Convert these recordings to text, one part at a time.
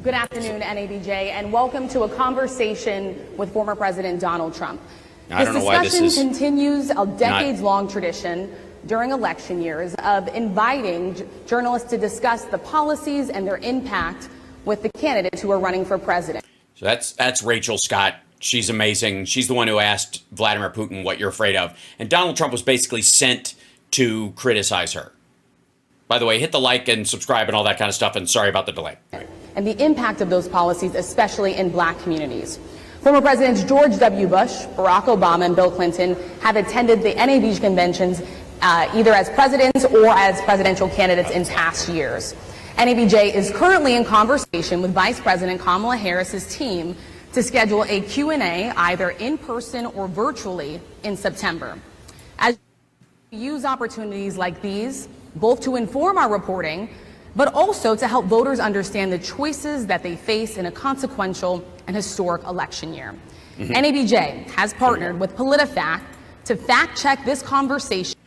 Good afternoon, NABJ, and welcome to a conversation with former President Donald Trump. I don't know why this is. This discussion continues a decades-long tradition during election years of inviting journalists to discuss the policies and their impact with the candidates who are running for president. So that's Rachel Scott. She's amazing. She's the one who asked Vladimir Putin what you're afraid of. And Donald Trump was basically sent to criticize her. By the way, hit the like and subscribe and all that kind of stuff, and sorry about the delay. And the impact of those policies, especially in black communities. Former Presidents George W. Bush, Barack Obama, and Bill Clinton have attended the NABJ conventions either as presidents or as presidential candidates in past years. NABJ is currently in conversation with Vice President Kamala Harris's team to schedule a Q&A either in person or virtually in September. As we use opportunities like these, both to inform our reporting, but also to help voters understand the choices that they face in a consequential and historic election year. NABJ has partnered with PolitiFact to fact-check this conversation.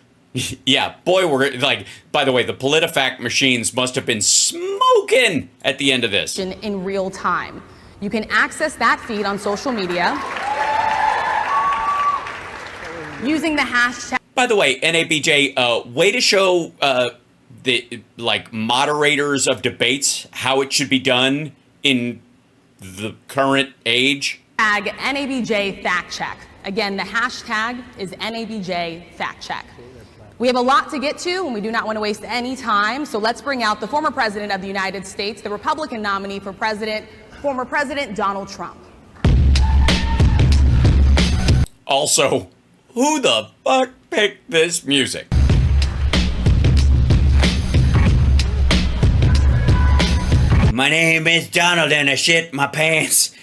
Yeah, boy, we're like, by the way, the PolitiFact machines must have been smoking at the end of this. In real time. You can access that feed on social media using the hashtag. By the way, NABJ, way to show the moderators of debates how it should be done in the current age. NABJ fact check. Again, the hashtag is NABJ fact check. We have a lot to get to, and we do not want to waste any time. So let's bring out the former president of the United States, the Republican nominee for president, former President Donald Trump. Also, who the fuck picked this music? My name is Donald and I shit my pants.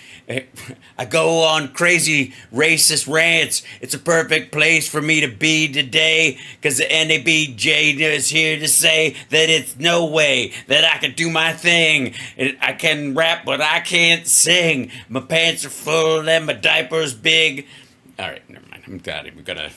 I go on crazy racist rants. It's a perfect place for me to be today, because the NABJ is here to say that it's no way that I can do my thing. I can rap, but I can't sing. My pants are full and my diaper's big. All right, never mind. I'm glad we're gonna.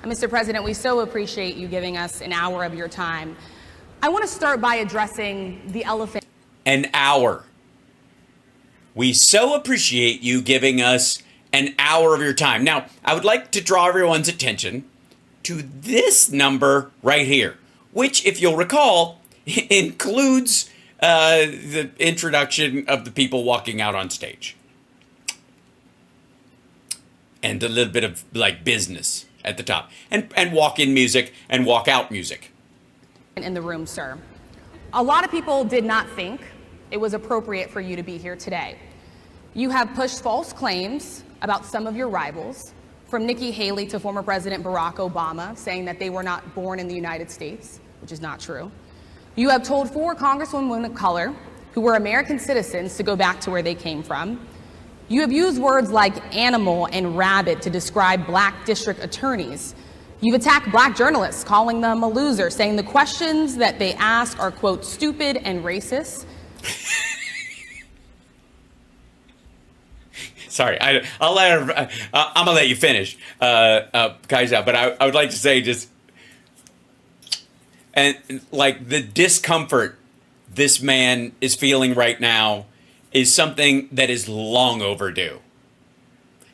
Mr. President, we so appreciate you giving us an hour of your time. I want to start by addressing the elephant. An hour. We so appreciate you giving us an hour of your time. Now, I would like to draw everyone's attention to this number right here, which, if you'll recall, includes the introduction of the people walking out on stage. And a little bit of business at the top, and walk-in music and walk-out music. In the room, sir. A lot of people did not think it was appropriate for you to be here today. You have pushed false claims about some of your rivals, from Nikki Haley to former President Barack Obama, saying that they were not born in the United States, which is not true. You have told 4 congresswomen of color who were American citizens to go back to where they came from. You have used words like animal and rabid to describe black district attorneys. You've attacked black journalists, calling them a loser, saying the questions that they ask are, quote, stupid and racist. Sorry, I'll let her, I'm gonna let you finish, Kaiser, but I would like to say the discomfort this man is feeling right now is something that is long overdue.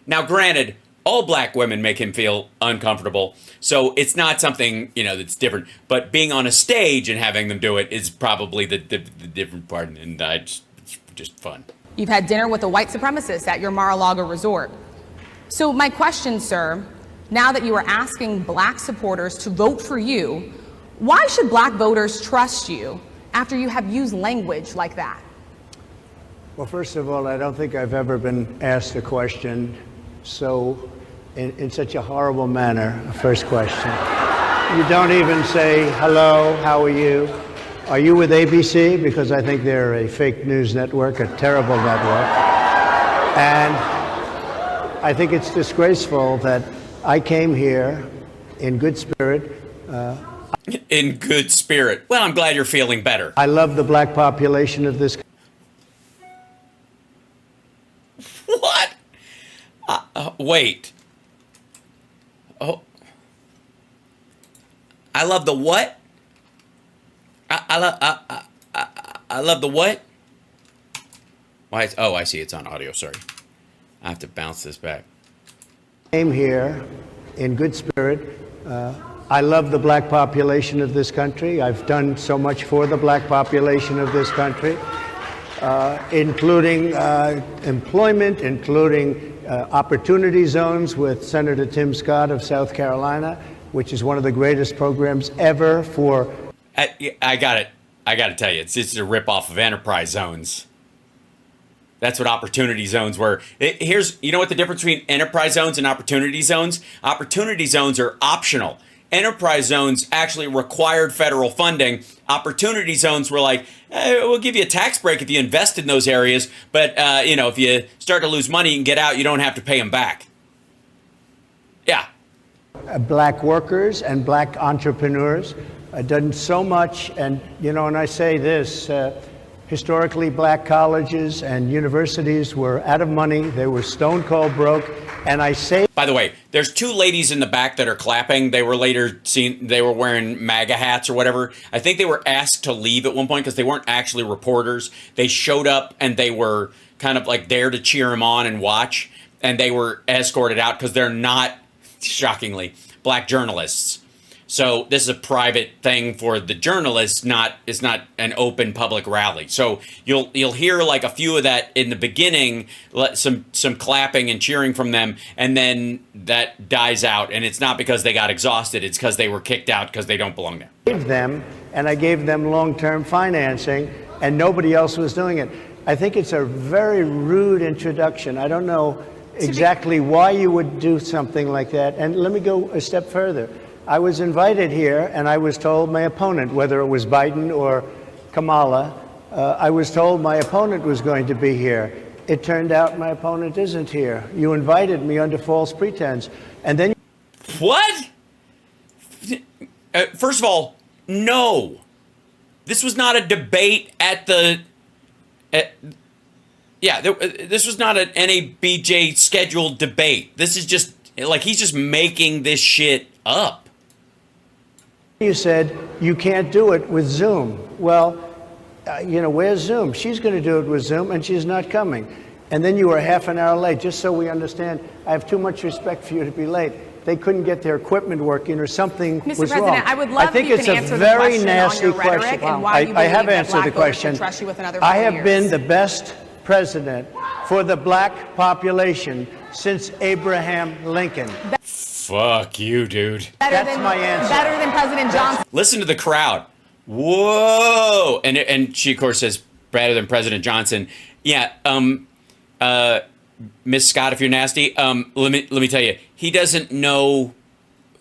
Now, granted, all black women make him feel uncomfortable, so it's not something, that's different. But being on a stage and having them do it is probably the different part, and it's just fun. You've had dinner with a white supremacist at your Mar-a-Lago resort. So my question, sir, now that you are asking black supporters to vote for you, why should black voters trust you after you have used language like that? Well, first of all, I don't think I've ever been asked a question in such a horrible manner. First question. You don't even say, hello, how are you? Are you with ABC? Because I think they're a fake news network, a terrible network. And I think it's disgraceful that I came here in good spirit. In good spirit. Well, I'm glad you're feeling better. I love the black population of this country. Wait. Oh. I love the what? I love the what? Why? Oh, I see. It's on audio. Sorry. I have to bounce this back. Came here in good spirit. I love the black population of this country. I've done so much for the black population of this country, including employment, including opportunity zones with Senator Tim Scott of South Carolina, which is one of the greatest programs ever for... I got it. I got to tell you, it's just a ripoff of enterprise zones. That's what opportunity zones were. You know what the difference between enterprise zones and opportunity zones? Opportunity zones are optional. Enterprise zones actually required federal funding. Opportunity zones were like, we'll give you a tax break if you invest in those areas, but if you start to lose money and get out, you don't have to pay them back. Yeah. Black workers and black entrepreneurs. I've done so much, and and I say this, historically black colleges and universities were out of money. They were stone cold broke, and I say... By the way, there's two ladies in the back that are clapping. They were later seen, they were wearing MAGA hats or whatever. I think they were asked to leave at one point because they weren't actually reporters. They showed up and they were kind of like there to cheer them on and watch, and they were escorted out because they're not, shockingly, black journalists. So this is a private thing for the journalists, it's not an open public rally. So you'll hear like a few of that in the beginning, some clapping and cheering from them, and then that dies out. And it's not because they got exhausted, it's because they were kicked out because they don't belong there. I gave them long-term financing, and nobody else was doing it. I think it's a very rude introduction. I don't know exactly why you would do something like that. And let me go a step further. I was invited here, and I was told my opponent, whether it was Biden or Kamala, I was told my opponent was going to be here. It turned out my opponent isn't here. You invited me under false pretense. And then... What? First of all, no. This was not a debate at the... this was not an NABJ scheduled debate. This is just, like, he's just making this shit up. You said you can't do it with Zoom. Well, where's Zoom? She's going to do it with Zoom, and she's not coming. And then you were half an hour late, just so we understand. I have too much respect for you to be late. They couldn't get their equipment working, or something was wrong. Mr. President, I would love if you can answer the question on your rhetoric and why you believe that black voters should trust you with another 4 years. I have been the best president for the black population since Abraham Lincoln. Fuck you, dude. That's my answer. Better than President Johnson. Listen to the crowd. Whoa. And she, of course, says better than President Johnson. Yeah. Miss Scott, if you're nasty, let me tell you, he doesn't know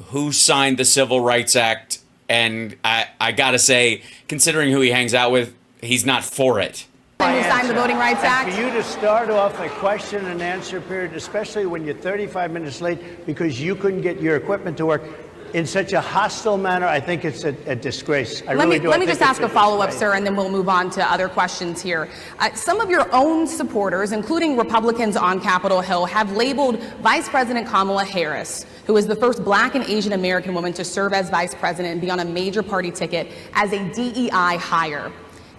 who signed the Civil Rights Act. And I gotta say, considering who he hangs out with, he's not for it. Who signed the Voting Rights Act? And for you to start off a question and answer period, especially when you're 35 minutes late because you couldn't get your equipment to work in such a hostile manner, I think it's a disgrace. Let me just ask a follow-up, sir, and then we'll move on to other questions here. Some of your own supporters, including Republicans on Capitol Hill, have labeled Vice President Kamala Harris, who is the first black and Asian American woman to serve as vice president and be on a major party ticket, as a DEI hire.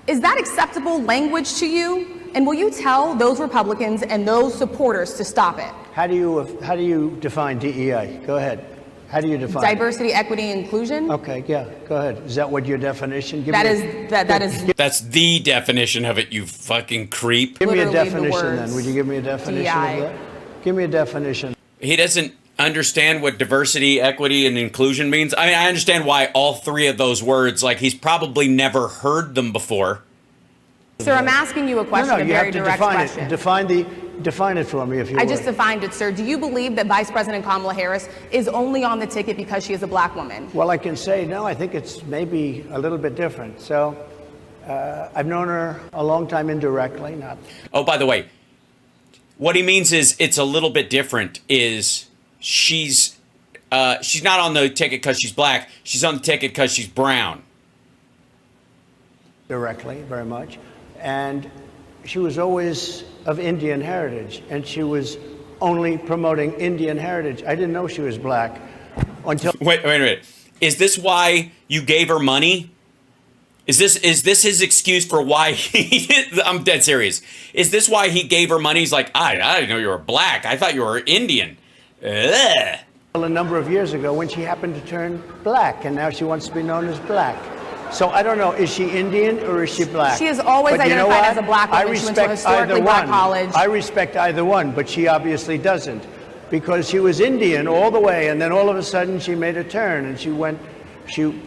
Is that acceptable language to you? And will you tell those Republicans and those supporters to stop it? How do you define DEI? Go ahead. How do you define diversity, equity, inclusion? Okay, yeah, go ahead. Is that what your definition? That is. That's the definition of it, you fucking creep. Give me a definition then. Would you give me a definition DEI. of that? Give me a definition. He doesn't understand what diversity, equity, and inclusion means. I mean, I understand why all three of those words, like, he's probably never heard them before. Sir, I'm asking you a question, a very direct question. Define it for me, if you would. I just defined it, sir. Do you believe that Vice President Kamala Harris is only on the ticket because she is a black woman? Well, I can say no. I think it's maybe a little bit different. So I've known her a long time indirectly. Not. Oh, by the way, what he means is it's a little bit different. Is she's not on the ticket because she's black. She's on the ticket because she's brown. Directly, very much. And she was always of Indian heritage, and she was only promoting Indian heritage. I didn't know she was black until... Wait a minute. Is this why you gave her money? Is this his excuse for why I'm dead serious. Is this why he gave her money? He's like, I didn't know you were black. I thought you were Indian. Ugh. A number of years ago when she happened to turn black, and now she wants to be known as black. So I don't know, is she Indian or is she black? She has always But you know identified what? as a black I woman. She went respect to a historically either black one. college. I respect either one, but she obviously doesn't, because she was Indian all the way, and then all of a sudden she made a turn and she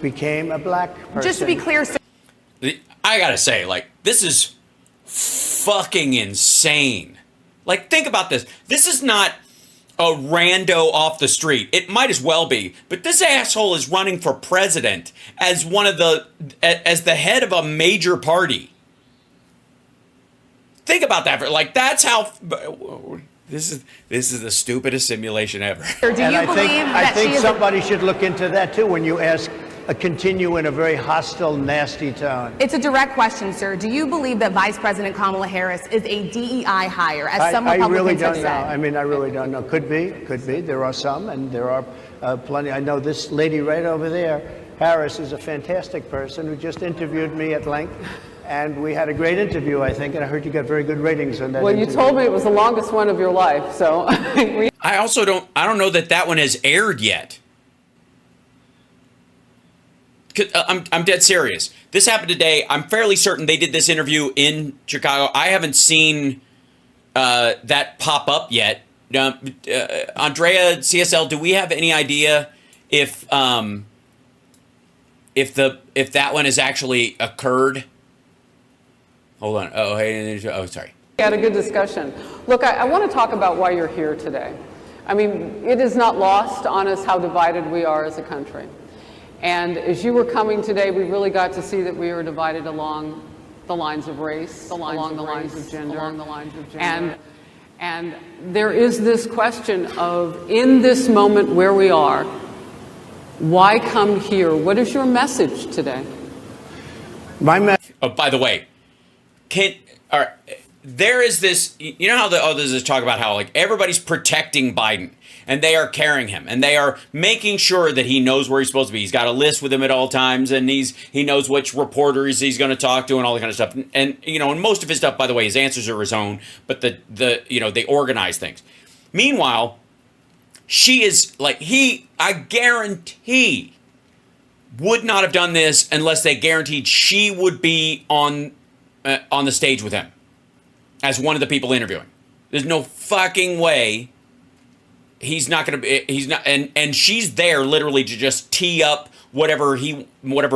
became a black person. Just to be clear, sir, I gotta say, like, this is fucking insane. Like, think about this. This is not a rando off the street. It might as well be. But this asshole is running for president as as the head of a major party. Think about that. Like, that's how... This is the stupidest simulation ever. do you believe I that she think is somebody should look into that too when you continue in a very hostile, nasty tone. It's a direct question, sir. Do you believe that Vice President Kamala Harris is a DEI hire, as some I Republicans really have don't know. said? I mean, I really don't know. Could be. There are some, and there are plenty. I know this lady right over there, Harris, is a fantastic person who just interviewed me at length. And we had a great interview, I think, and I heard you got very good ratings on that Well, interview. you told me it was the longest one of your life, so... I don't know that one has aired yet. I'm dead serious. This happened today. I'm fairly certain they did this interview in Chicago. I haven't seen that pop up yet. Andrea, CSL, do we have any idea if that one has actually occurred? Hold on. Oh, sorry. We had a good discussion. Look, I want to talk about why you're here today. I mean, it is not lost on us how divided we are as a country. And as you were coming today, we really got to see that we were divided along the lines of race, along the lines of gender, and there is this question of, in this moment where we are, why come here? What is your message today? Oh, by the way, there is this, you know how there's this talk about how, like, everybody's protecting Biden and they are carrying him and they are making sure that he knows where he's supposed to be. He's got a list with him at all times, and he knows which reporters he's going to talk to and all that kind of stuff. And most of his stuff, by the way, his answers are his own, but they organize things. Meanwhile, she is like, I guarantee would not have done this unless they guaranteed she would be on the stage with him as one of the people interviewing. There's no fucking way he's not going to be, and she's there literally to just tee up whatever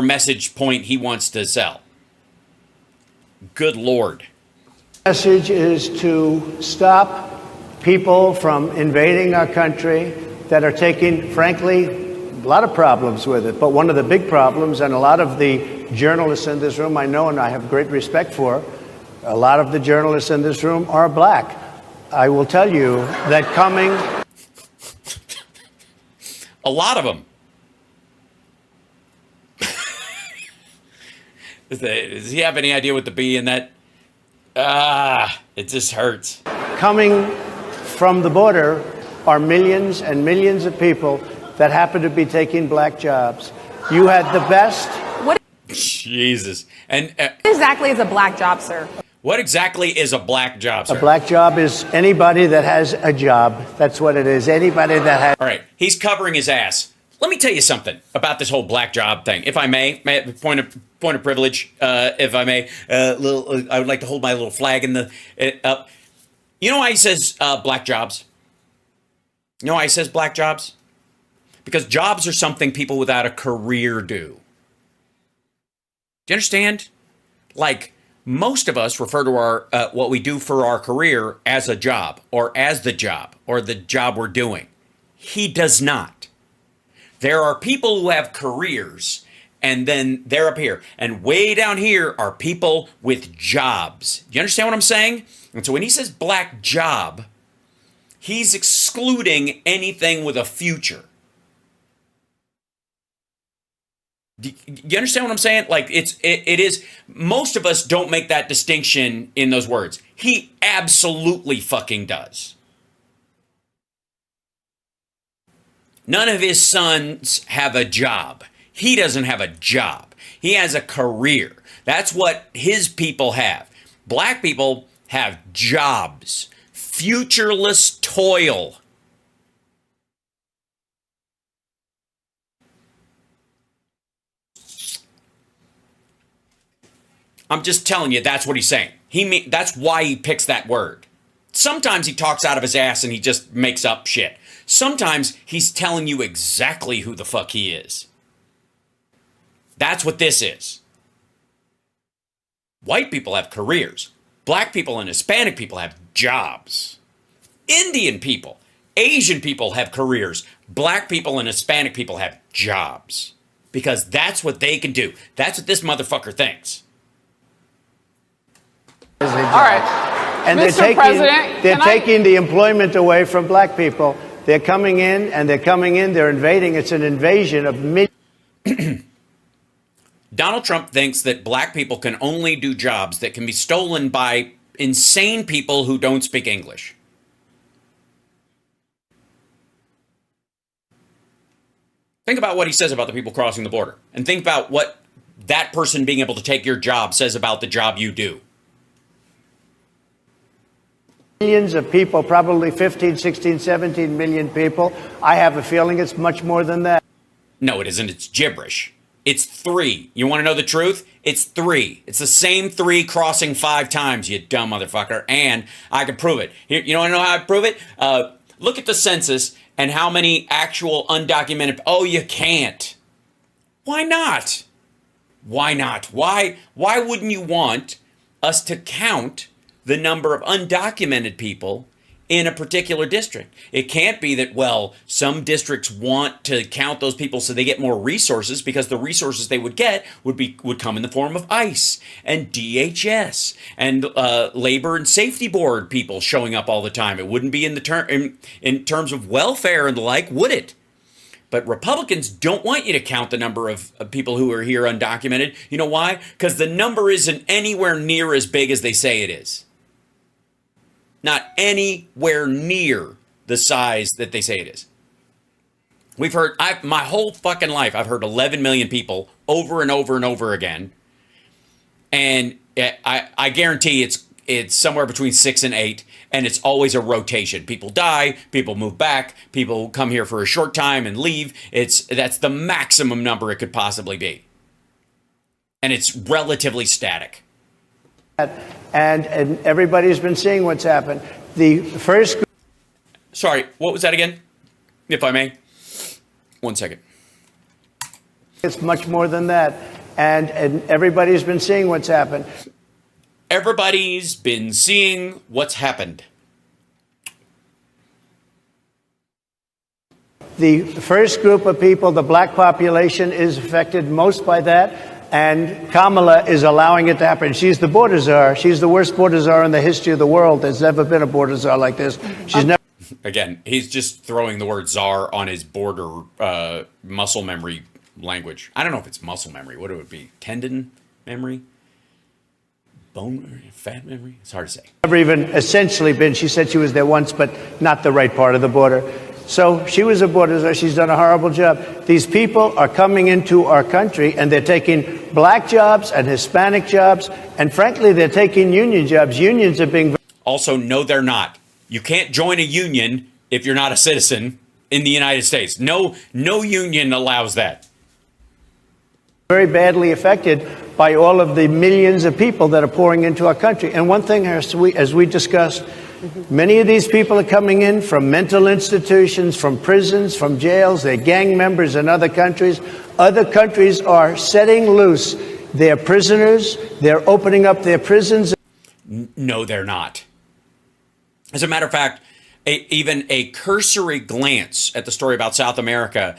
message point he wants to sell. Good Lord. The message is to stop people from invading our country that are taking, frankly, a lot of problems with it. But one of the big problems, and a lot of the journalists in this room I know and I have great respect for, a lot of the journalists in this room are black. I will tell you that coming... A lot of them. Does he have any idea what the B in that? It just hurts. Coming from the border are millions and millions of people that happen to be taking black jobs. You had the best... Jesus. And what exactly is a black job, sir? What exactly is a black job, sir? A black job is anybody that has a job. That's what it is. Anybody that has... All right. He's covering his ass. Let me tell you something about this whole black job thing. If I may point of privilege, if I may, I would like to hold my little flag in the up. You know why he says black jobs? You know why he says black jobs? Because jobs are something people without a career do. Do you understand? Like, most of us refer to our what we do for our career as a job, or as the job we're doing. He does not. There are people who have careers, and then they're up here. And way down here are people with jobs. Do you understand what I'm saying? And so when he says black job, he's excluding anything with a future. Do you understand what I'm saying? Like, it is, most of us don't make that distinction in those words. He absolutely fucking does. None of his sons have a job. He doesn't have a job. He has a career. That's what his people have. Black people have jobs, futureless toil. I'm just telling you, that's what he's saying. That's why he picks that word. Sometimes he talks out of his ass and he just makes up shit. Sometimes he's telling you exactly who the fuck he is. That's what this is. White people have careers. Black people and Hispanic people have jobs. Indian people, Asian people have careers. Black people and Hispanic people have jobs. Because that's what they can do. That's what this motherfucker thinks. All right. And Mr. they're taking the employment away from black people. They're coming in, they're invading. It's an invasion of millions. Donald Trump thinks that black people can only do jobs that can be stolen by insane people who don't speak English. Think about what he says about the people crossing the border. And think about what that person being able to take your job says about the job you do. Millions of people, probably 15, 16, 17 million people. I have a feeling it's much more than that. No, it isn't. It's gibberish. It's 3. You want to know the truth? It's 3. It's the same 3 crossing 5 times, you dumb motherfucker. And I can prove it. Here, you want to know how I prove it? Look at the census and how many actual undocumented... Oh, you can't. Why not? Why not? Why wouldn't you want us to count the number of undocumented people in a particular district? It can't be that, well, some districts want to count those people so they get more resources, because the resources they would get would come in the form of ICE and DHS and Labor and Safety Board people showing up all the time. It wouldn't be in terms of welfare and the like, would it? But Republicans don't want you to count the number of people who are here undocumented. You know why? Because the number isn't anywhere near as big as they say it is. Not anywhere near the size that they say it is. We've heard, my whole fucking life, I've heard 11 million people over and over and over again. And I guarantee it's somewhere between 6 and 8. And it's always a rotation. People die, people move back, people come here for a short time and leave. That's the maximum number it could possibly be. And it's relatively static. And everybody's been seeing what's happened. The first... Sorry, what was that again? If I may. 1 second. It's much more than that. And everybody's been seeing what's happened. Everybody's been seeing what's happened. The first group of people, the black population, is affected most by that. And Kamala is allowing it to happen. She's the border czar. She's the worst border czar in the history of the world. There's never been a border czar like this. She's never... Again, he's just throwing the word czar on his border muscle memory language. I don't know if it's muscle memory. What it would be? Tendon memory? Bone memory? Fat memory? It's hard to say. Never even essentially been. She said she was there once, but not the right part of the border. So she was a border czar. She's done a horrible job. These people are coming into our country, and they're taking black jobs and Hispanic jobs, and frankly, they're taking union jobs. Unions are being... Also, no, they're not. You can't join a union if you're not a citizen in the United States. No union allows that. Very badly affected by all of the millions of people that are pouring into our country. And one thing, as we discussed, many of these people are coming in from mental institutions, from prisons, from jails. They're gang members in other countries. Other countries are setting loose their prisoners. They're opening up their prisons. No, they're not. As a matter of fact, even a cursory glance at the story about South America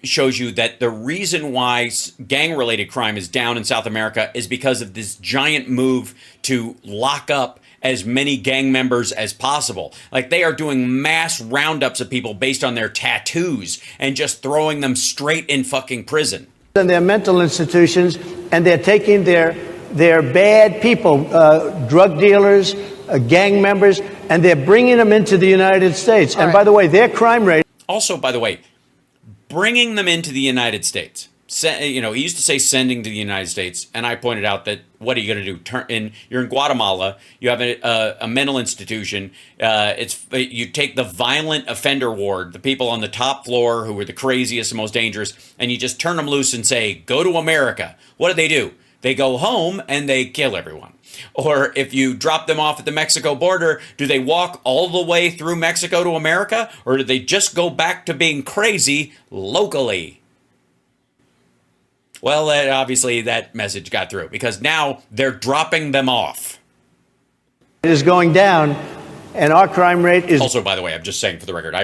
shows you that the reason why gang-related crime is down in South America is because of this giant move to lock up as many gang members as possible. Like, they are doing mass roundups of people based on their tattoos and just throwing them straight in fucking prison. And their mental institutions, and they're taking their bad people, drug dealers, gang members, and they're bringing them into the United States. And by the way, their crime rate... Also, by the way, bringing them into the United States. He used to say sending to the United States, and I pointed out that what are you going to do? You're in Guatemala. You have a mental institution. You take the violent offender ward, the people on the top floor who are the craziest and most dangerous, and you just turn them loose and say, go to America. What do? They go home and they kill everyone. Or if you drop them off at the Mexico border, do they walk all the way through Mexico to America? Or do they just go back to being crazy locally? Well, obviously that message got through because now they're dropping them off. It is going down, and our crime rate is... Also, by the way, I'm just saying for the record,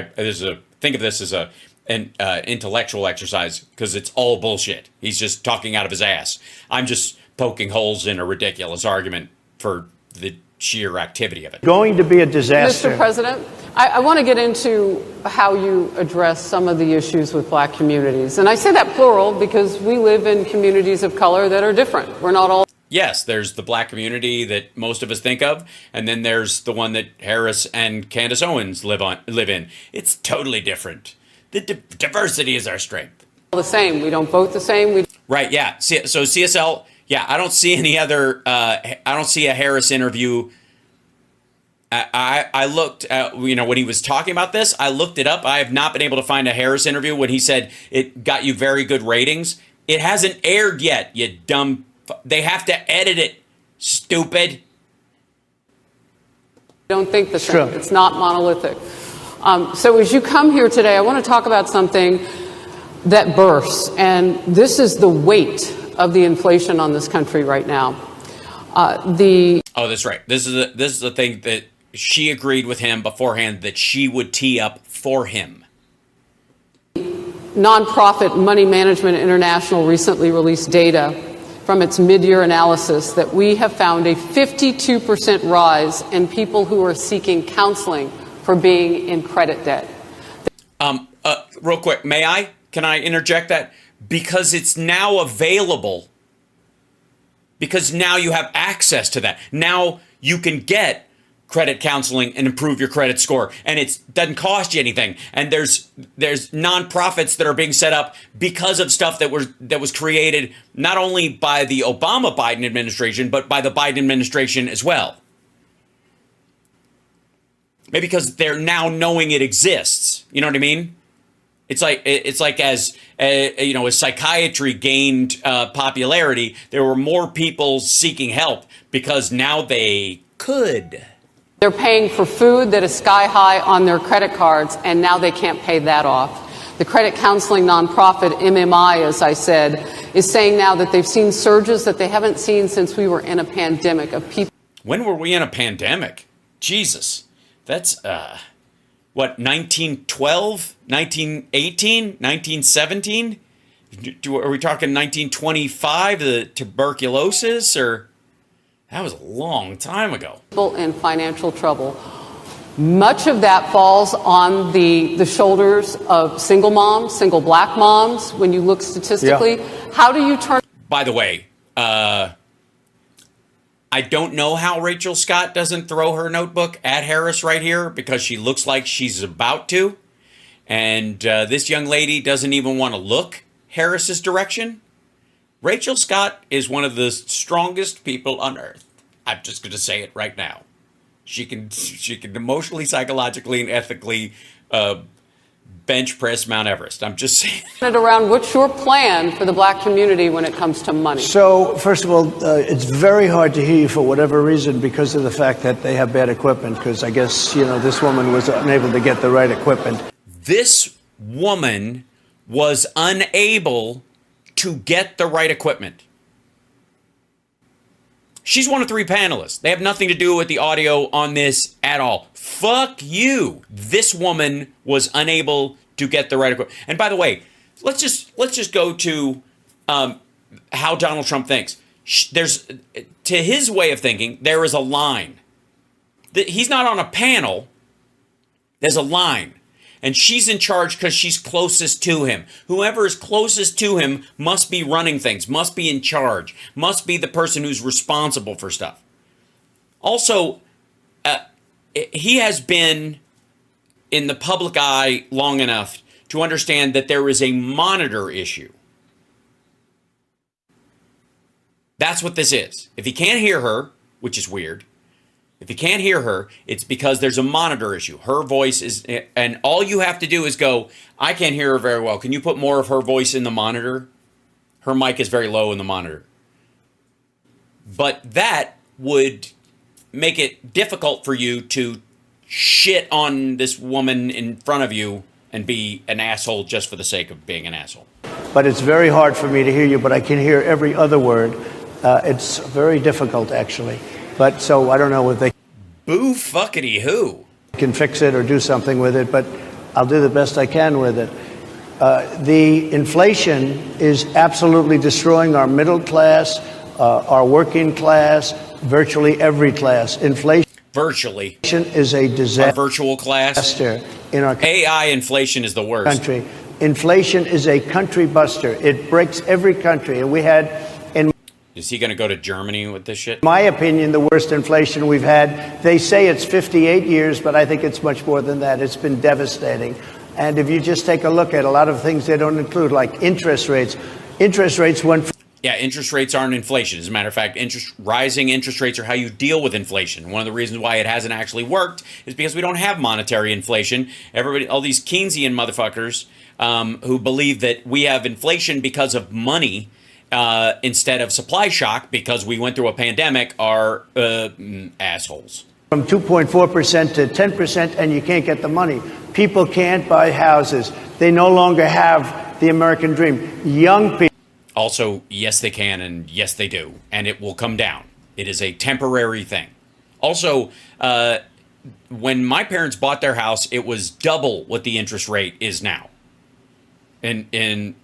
think of this as an intellectual exercise because it's all bullshit. He's just talking out of his ass. I'm just poking holes in a ridiculous argument for the sheer activity of it. Going to be a disaster. Mr. President, I want to get into how you address some of the issues with black communities. And I say that plural because we live in communities of color that are different. We're not all... Yes, there's the black community that most of us think of, and then there's the one that Harris and Candace Owens live in. It's totally different. The diversity is our strength. The same. We don't vote the same. Right, yeah. So CSL... Yeah, I don't see any other, I don't see a Harris interview. I looked, when he was talking about this, I looked it up. I have not been able to find a Harris interview when he said it got you very good ratings. It hasn't aired yet, you dumb, they have to edit it, stupid. I don't think the same. It's not monolithic. So as you come here today, I want to talk about something that bursts, and this is the weight of the inflation on this country right now. Oh, that's right. This is the thing that she agreed with him beforehand that she would tee up for him. Nonprofit Money Management International recently released data from its mid-year analysis that we have found a 52% rise in people who are seeking counseling for being in credit debt. Real quick, can I interject that? Because it's now available, because now you have access to that. Now you can get credit counseling and improve your credit score, and it doesn't cost you anything. And there's nonprofits that are being set up because of stuff that was created not only by the Obama-Biden administration, but by the Biden administration as well. Maybe because they're now knowing it exists. You know what I mean? It's like as psychiatry gained popularity, there were more people seeking help because now they could. They're paying for food that is sky high on their credit cards, and now they can't pay that off. The credit counseling nonprofit MMI, as I said, is saying now that they've seen surges that they haven't seen since we were in a pandemic of people. When were we in a pandemic? Jesus, that's 1912, 1918, 1917? Are we talking 1925, the tuberculosis, or that was a long time ago. People in financial trouble. Much of that falls on the shoulders of single moms, single black moms. When you look statistically, how do you turn? By the way, I don't know how Rachel Scott doesn't throw her notebook at Harris right here because she looks like she's about to. And this young lady doesn't even want to look Harris's direction. Rachel Scott is one of the strongest people on earth. I'm just going to say it right now. She can emotionally, psychologically, and ethically bench press Mount Everest. I'm just saying. Around what's your plan for the black community when it comes to money? So, first of all, it's very hard to hear you for whatever reason because of the fact that they have bad equipment, because I guess, this woman was unable to get the right equipment. This woman was unable to get the right equipment. She's one of 3 panelists. They have nothing to do with the audio on this at all. Fuck you. This woman was unable to get the right equipment. And by the way, let's just go to how Donald Trump thinks. To his way of thinking, there is a line. He's not on a panel. There's a line. And she's in charge because she's closest to him. Whoever is closest to him must be running things, must be in charge, must be the person who's responsible for stuff. Also, he has been in the public eye long enough to understand that there is a monitor issue. That's what this is. If he can't hear her, which is weird, if you can't hear her, it's because there's a monitor issue. Her voice is, and all you have to do is go, I can't hear her very well. Can you put more of her voice in the monitor? Her mic is very low in the monitor. But that would make it difficult for you to shit on this woman in front of you and be an asshole just for the sake of being an asshole. But it's very hard for me to hear you, but I can hear every other word. It's very difficult, actually. But so I don't know if they Boo fuckity who can fix it or do something with it, but I'll do the best I can with it. The inflation is absolutely destroying our middle class, our working class, virtually every class. Inflation virtually is a disaster. our virtual class. In our AI inflation is the worst. country. Inflation is a country buster. It breaks every country. And we had, in Is he going to go to Germany with this shit? my opinion, the worst inflation we've had. They say it's 58 years, but I think it's much more than that. It's been devastating. And if you just take a look at a lot of things they don't include, like interest rates went from Yeah, interest rates aren't inflation. As a matter of fact, rising interest rates are how you deal with inflation. One of the reasons why it hasn't actually worked is because we don't have monetary inflation. Everybody, all these Keynesian motherfuckers who believe that we have inflation because of money instead of supply shock because we went through a pandemic are assholes. from 2.4% to 10%, and you can't get the money. People can't buy houses. They no longer have the American dream. Young people. Also, yes, they can, and yes, they do, and it will come down. It is a temporary thing. Also, when my parents bought their house, it was double what the interest rate is now. And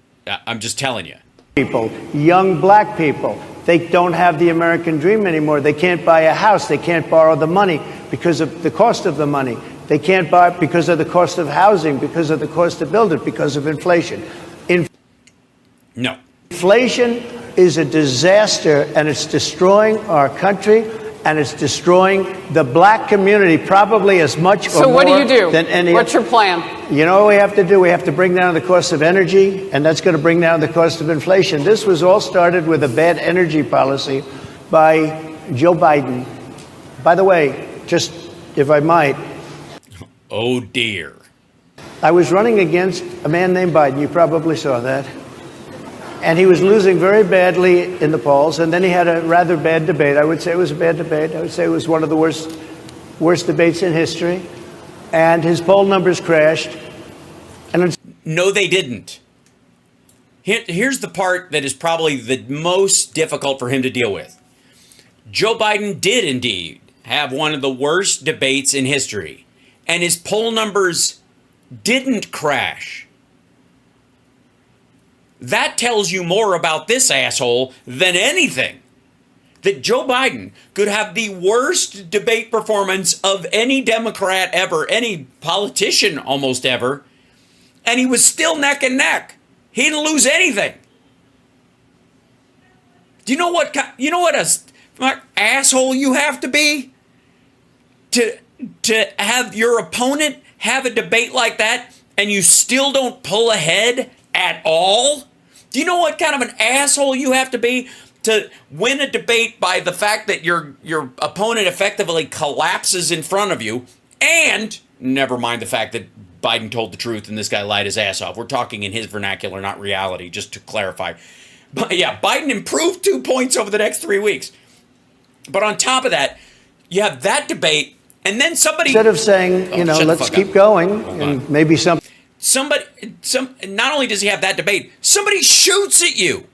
I'm just telling you. People, young black people, they don't have the American dream anymore. They can't buy a house. They can't borrow the money because of the cost of the money. They can't buy it because of the cost of housing, because of the cost to build it, because of inflation. No. Inflation is a disaster, and it's destroying our country, and it's destroying the black community probably as much or So what do more you do? than any. What's your plan? You know what we have to do? We have to bring down the cost of energy, and that's going to bring down the cost of inflation. This was all started with a bad energy policy by Joe Biden. By the way, just if I might, Oh, dear. I was running against a man named Biden. You probably saw that. And he was losing very badly in the polls. And then he had a rather bad debate. I would say it was a bad debate. I would say it was one of the worst debates in history. And his poll numbers crashed. And No, they didn't. Here's the part that is probably the most difficult for him to deal with. Joe Biden did indeed have one of the worst debates in history. And his poll numbers didn't crash. That tells you more about this asshole than anything. That Joe Biden could have the worst debate performance of any Democrat ever, any politician almost ever, and he was still neck and neck. He didn't lose anything. Do you know what a asshole you have to be to have your opponent have a debate like that and you still don't pull ahead at all? Do you know what kind of an asshole you have to be to win a debate by the fact that your opponent effectively collapses in front of you? And never mind the fact that Biden told the truth and this guy lied his ass off. We're talking in his vernacular, not reality, just to clarify. But yeah, Biden improved 2 points over the next 3 weeks. But on top of that, you have that debate, and then somebody... instead of saying, let's keep going, and maybe not only does he have that debate, somebody shoots at you.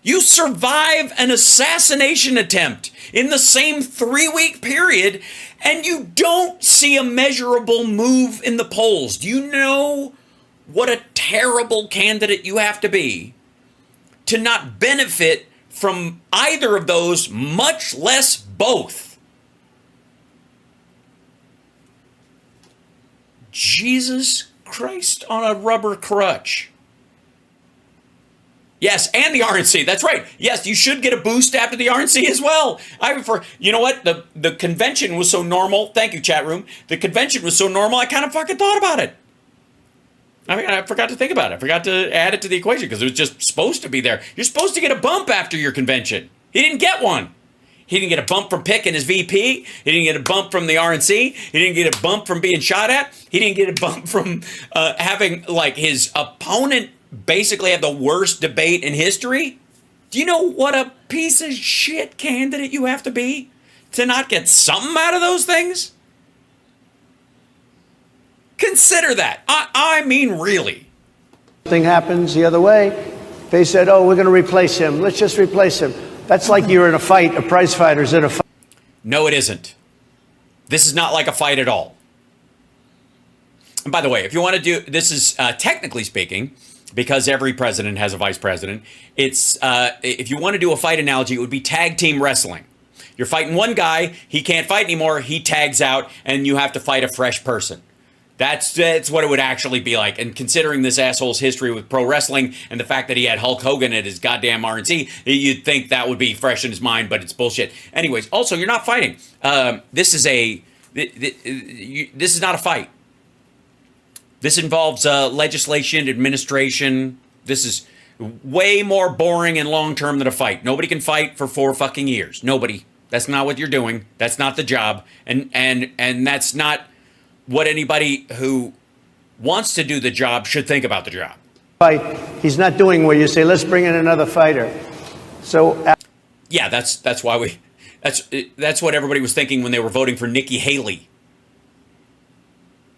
You survive an assassination attempt in the same 3-week period, and you don't see a measurable move in the polls. Do you know what a terrible candidate you have to be to not benefit from either of those, much less both? Jesus Christ on a rubber crutch. Yes, and the RNC. That's right. Yes, you should get a boost after the RNC as well. You know what? The convention was so normal. Thank you, chat room. The convention was so normal, I kind of fucking thought about it. I mean, I forgot to think about it. I forgot to add it to the equation because it was just supposed to be there. You're supposed to get a bump after your convention. He didn't get one. He didn't get a bump from picking his VP. He didn't get a bump from the RNC. He didn't get a bump from being shot at. He didn't get a bump from having, like, his opponent basically have the worst debate in history. Do you know what a piece of shit candidate you have to be to not get something out of those things? Consider that. I mean, really. Thing happens the other way. They said, oh, we're going to replace him. Let's just replace him. That's like you're in a fight, a prize fighter's in a fight. No, it isn't. This is not like a fight at all. And by the way, if you want to do, this is technically speaking, because every president has a vice president, it's, if you want to do a fight analogy, it would be tag team wrestling. You're fighting one guy, he can't fight anymore, he tags out, and you have to fight a fresh person. That's what it would actually be like. And considering this asshole's history with pro wrestling and the fact that he had Hulk Hogan at his goddamn RNC, you'd think that would be fresh in his mind, but it's bullshit. Anyways, also, you're not fighting. This is not a fight. This involves legislation, administration. This is way more boring and long-term than a fight. Nobody can fight for 4 fucking years. Nobody. That's not what you're doing. That's not the job. And that's not what anybody who wants to do the job should think about the job. Fight. He's not doing where you say, let's bring in another fighter. So yeah, that's why that's what everybody was thinking when they were voting for Nikki Haley.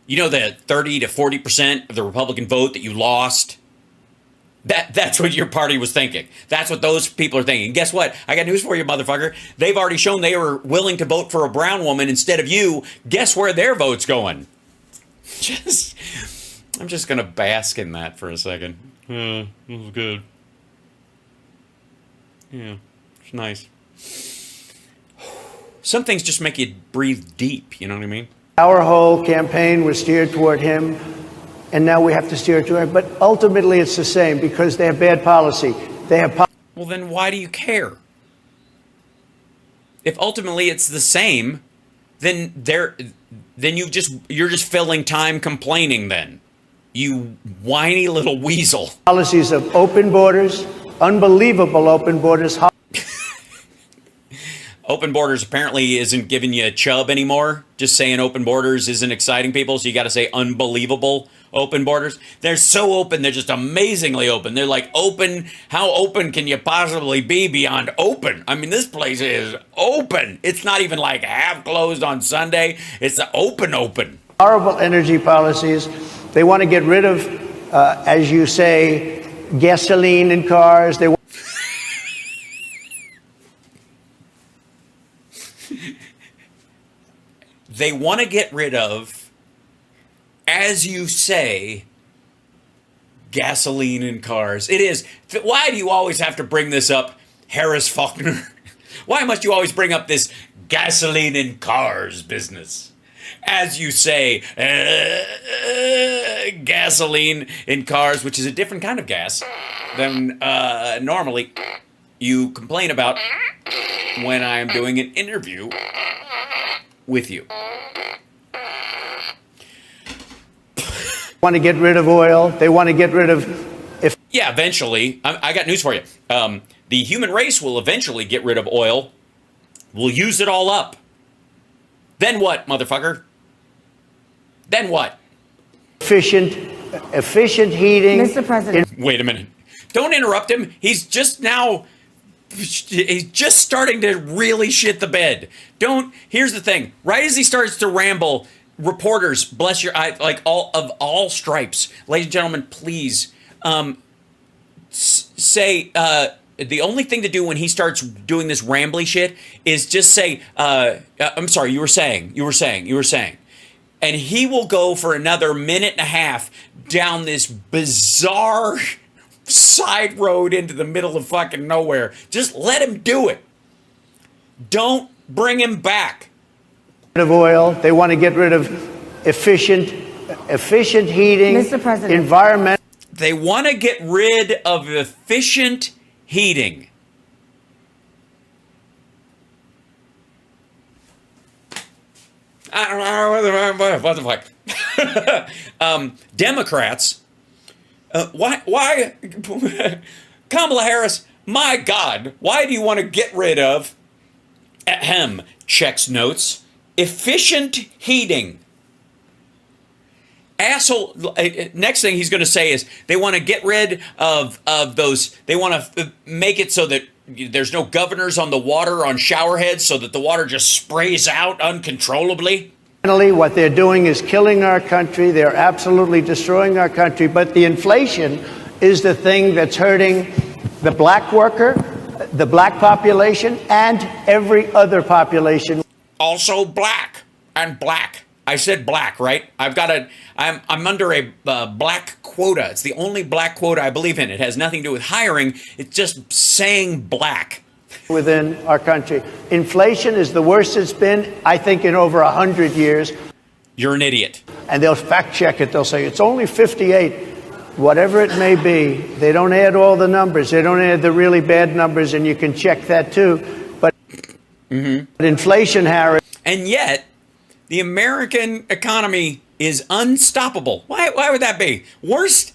You know, the 30 to 40% of the Republican vote that you lost. That's what your party was thinking. That's what those people are thinking. Guess what? I got news for you, motherfucker. They've already shown they were willing to vote for a brown woman instead of you. Guess where their vote's going? I'm just going to bask in that for a second. Yeah, this was good. Yeah, it's nice. Some things just make you breathe deep, you know what I mean? Our whole campaign was steered toward him. And now we have to steer to it. But ultimately, it's the same because they have bad policy. They have. Well, then why do you care? If ultimately it's the same, then you're just filling time complaining. Then, you whiny little weasel. Policies of open borders, unbelievable open borders. Open borders apparently isn't giving you a chub anymore. Just saying open borders isn't exciting people, so you got to say unbelievable open borders. They're so open, they're just amazingly open. They're like open. How open can you possibly be beyond open? I mean, this place is open. It's not even like half closed on Sunday. It's open. Horrible energy policies. They want to get rid of, as you say, gasoline in cars. They want to get rid of, as you say, gasoline in cars. It is. Why do you always have to bring this up, Harris Faulkner? Why must you always bring up this gasoline in cars business? As you say, gasoline in cars, which is a different kind of gas than normally you complain about when I am doing an interview with you. Want to get rid of oil. They want to get rid of. Yeah, eventually. I got news for you. The human race will eventually get rid of oil. We'll use it all up. Then what, motherfucker? Then what? Efficient heating. Mr. President. Wait a minute. Don't interrupt him. He's just starting to really shit the bed. Here's the thing. Right as he starts to ramble, reporters, bless your eye, like all stripes, ladies and gentlemen, please, say, the only thing to do when he starts doing this rambly shit is just say, I'm sorry, you were saying. And he will go for another minute and a half down this bizarre side road into the middle of fucking nowhere. Just let him do it. Don't bring him back. Of oil. They want to get rid of efficient heating. Mr. President. Environment. They want to get rid of efficient heating. I don't know what the fuck. Democrats Why, Kamala Harris, my God, why do you want to get rid of, checks notes, efficient heating? Asshole, next thing he's going to say is they want to get rid of those, they want to make it so that there's no governors on the water on shower heads so that the water just sprays out uncontrollably. Finally, what they're doing is killing our country. They're absolutely destroying our country. But the inflation is the thing that's hurting the black worker, the black population, and every other population. Also black and black. I said black, right? I'm under a black quota. It's the only black quota I believe in. It has nothing to do with hiring. It's just saying black. Within our country. Inflation is the worst it's been, I think, in over 100 years. You're an idiot. And they'll fact check it. They'll say it's only 58. Whatever it may be, they don't add all the numbers. They don't add the really bad numbers, and you can check that too. But inflation, Harris. And yet, the American economy is unstoppable. Why would that be? Worst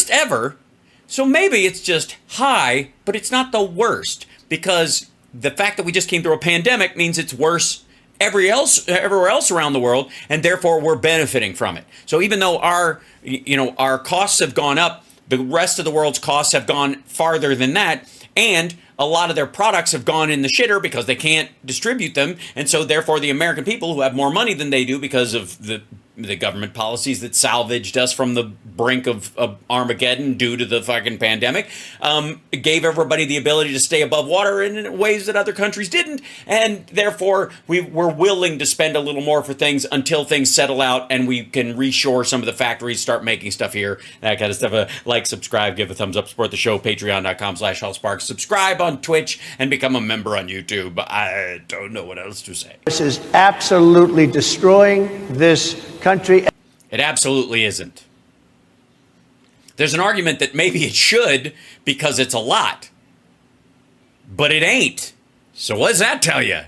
ever. So maybe it's just high, but it's not the worst, because the fact that we just came through a pandemic means it's worse everywhere else around the world, and therefore we're benefiting from it. So even though our costs have gone up, the rest of the world's costs have gone farther than that, and a lot of their products have gone in the shitter because they can't distribute them, and so therefore the American people, who have more money than they do because of the government policies that salvaged us from the brink of Armageddon due to the fucking pandemic, gave everybody the ability to stay above water in ways that other countries didn't, and therefore we're willing to spend a little more for things until things settle out and we can reshore some of the factories, start making stuff here, that kind of stuff. Like, subscribe, give a thumbs up, support the show, patreon.com/hallsparks, subscribe on Twitch, and become a member on YouTube. I don't know what else to say. This is absolutely destroying this country. It absolutely isn't. There's an argument that maybe it should because it's a lot, but it ain't. So what does that tell you?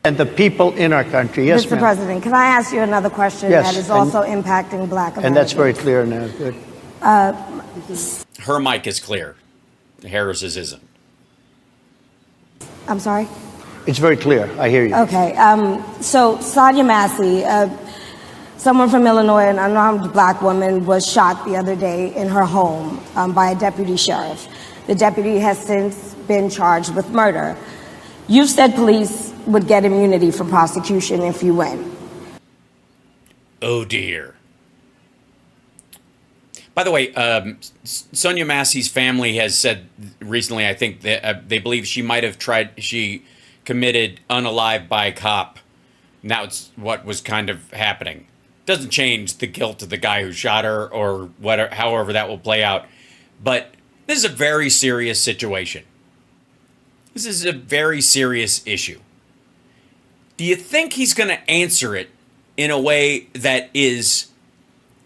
And the people in our country. Yes, Mr. President, can I ask you another question that is also impacting black Americans? And that's very clear now. Good. Her mic is clear. Harris's isn't. I'm sorry? It's very clear. I hear you. Okay. So Sonia Massey, someone from Illinois, an unarmed black woman, was shot the other day in her home by a deputy sheriff. The deputy has since been charged with murder. You said police would get immunity from prosecution if you win. Oh, dear. By the way, Sonia Massey's family has said recently, I think, that they believe she might have she committed unalive by cop. Now it's what was kind of happening. Doesn't change the guilt of the guy who shot her or whatever, however that will play out. But this is a very serious situation. This is a very serious issue. Do you think he's going to answer it in a way that is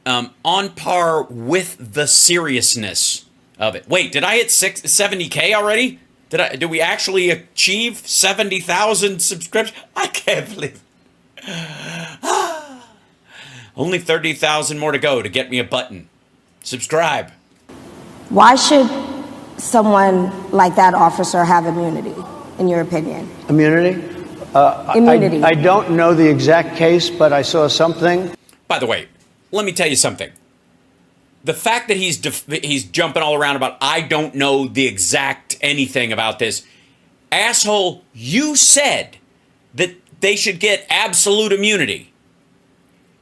on par with the seriousness of it? Wait, did I hit 70K already? Did we actually achieve 70,000 subscriptions? I can't believe it. Only 30,000 more to go to get me a button. Subscribe. Why should someone like that officer have immunity, in your opinion? Immunity? Immunity. I don't know the exact case, but I saw something. By the way, let me tell you something. The fact that he's jumping all around about, I don't know the exact anything about this. Asshole, you said that they should get absolute immunity.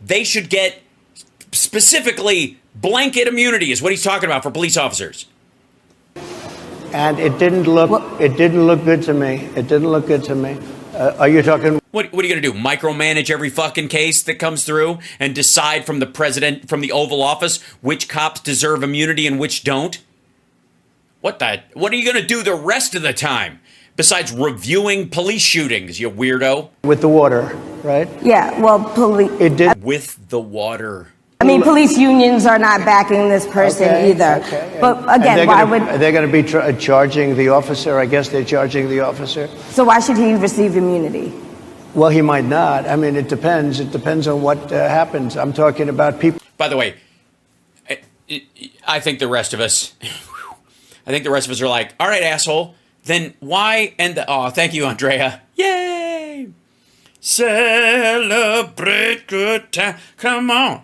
They should get specifically blanket immunity is what he's talking about for police officers. And it didn't look good to me. It didn't look good to me. Are you talking? What are you going to do? Micromanage every fucking case that comes through and decide from the president, from the Oval Office, which cops deserve immunity and which don't? What are you going to do the rest of the time besides reviewing police shootings, you weirdo? With the water, right? Yeah, well, police. It did. With the water. I mean, police unions are not backing this person either. Okay. But again, Are they going to be charging the officer? I guess they're charging the officer. So why should he receive immunity? Well, he might not. I mean, it depends. It depends on what happens. I'm talking about people. By the way, I think the rest of us, are like, all right, asshole, then why end the, oh, thank you, Andrea. Yay! Celebrate good time. Come on.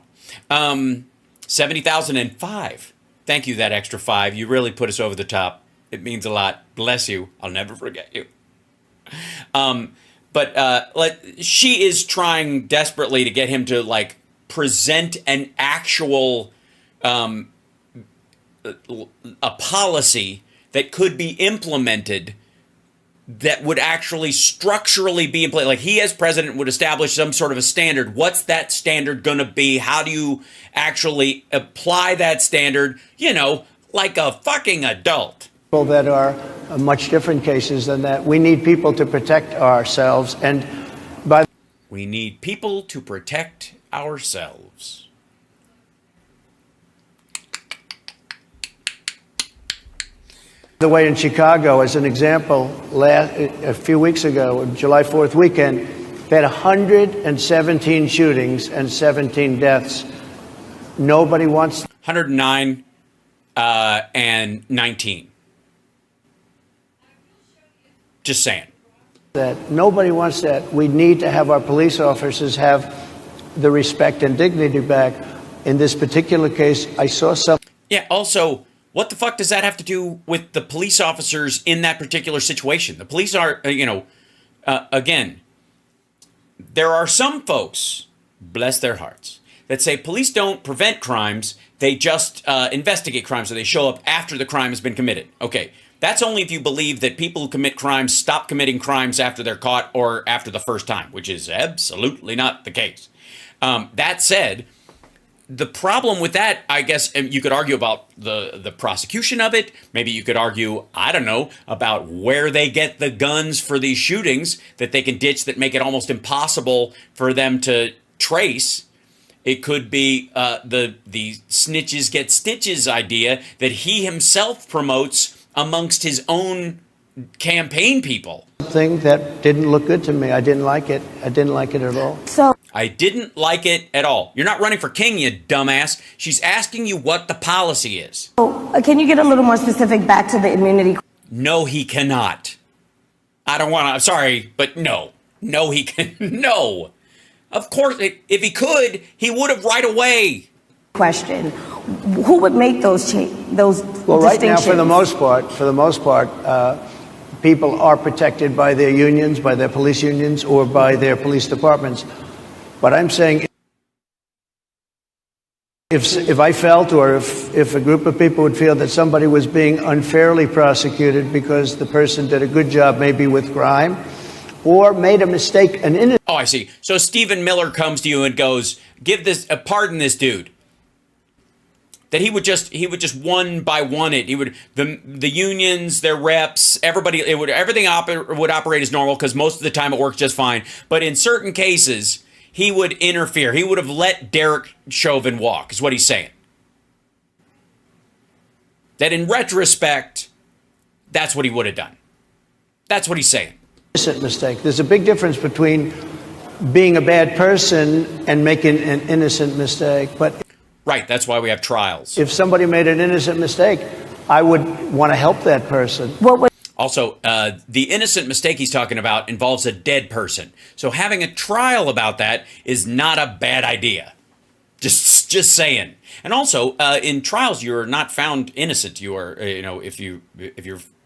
70,005. Thank you, that extra 5. You really put us over the top. It means a lot. Bless you. I'll never forget you. She is trying desperately to get him to like present an actual a policy that could be implemented that would actually structurally be in place. Like he as president would establish some sort of a standard. What's that standard going to be? How do you actually apply that standard? You know, like a fucking adult. That are much different cases than that. We need people to protect ourselves, and we need people to protect ourselves. The way in Chicago, as an example, a few weeks ago, July 4th weekend, they had 117 shootings and 17 deaths. Nobody wants 109 and 19. Just saying. That nobody wants that. We need to have our police officers have the respect and dignity back. In this particular case, I saw some. Yeah, also, what the fuck does that have to do with the police officers in that particular situation? The police are, again, there are some folks, bless their hearts, that say police don't prevent crimes, they just investigate crimes, or they show up after the crime has been committed. Okay. That's only if you believe that people who commit crimes stop committing crimes after they're caught or after the first time, which is absolutely not the case. That said, the problem with that, I guess, you could argue about the prosecution of it. Maybe you could argue, I don't know, about where they get the guns for these shootings that they can ditch that make it almost impossible for them to trace. It could be the snitches get stitches idea that he himself promotes amongst his own campaign people. Something that didn't look good to me. I didn't like it. I didn't like it at all. I didn't like it at all. You're not running for king, you dumbass. She's asking you what the policy is. Can you get a little more specific back to the immunity? No, he cannot. I don't want to, I'm sorry, but no. No, he can. No. Of course, if he could, he would have right away. Question. Who would make those well, right now, for the most part, people are protected by their unions, by their police unions, or by their police departments. But I'm saying if I felt, or if a group of people would feel that somebody was being unfairly prosecuted because the person did a good job maybe with crime, or made a mistake, Oh, I see. So Stephen Miller comes to you and goes, pardon this dude. That he would just one by one it. He would the unions, their reps, everybody. Everything would operate as normal because most of the time it works just fine. But in certain cases, he would interfere. He would have let Derek Chauvin walk. Is what he's saying. That in retrospect, that's what he would have done. That's what he's saying. Innocent mistake. There's a big difference between being a bad person and making an innocent mistake, but. Right, that's why we have trials. If somebody made an innocent mistake, I would want to help that person. Also, the innocent mistake he's talking about involves a dead person. So having a trial about that is not a bad idea. Just saying. And also, in trials, you're not found innocent. You are, if you're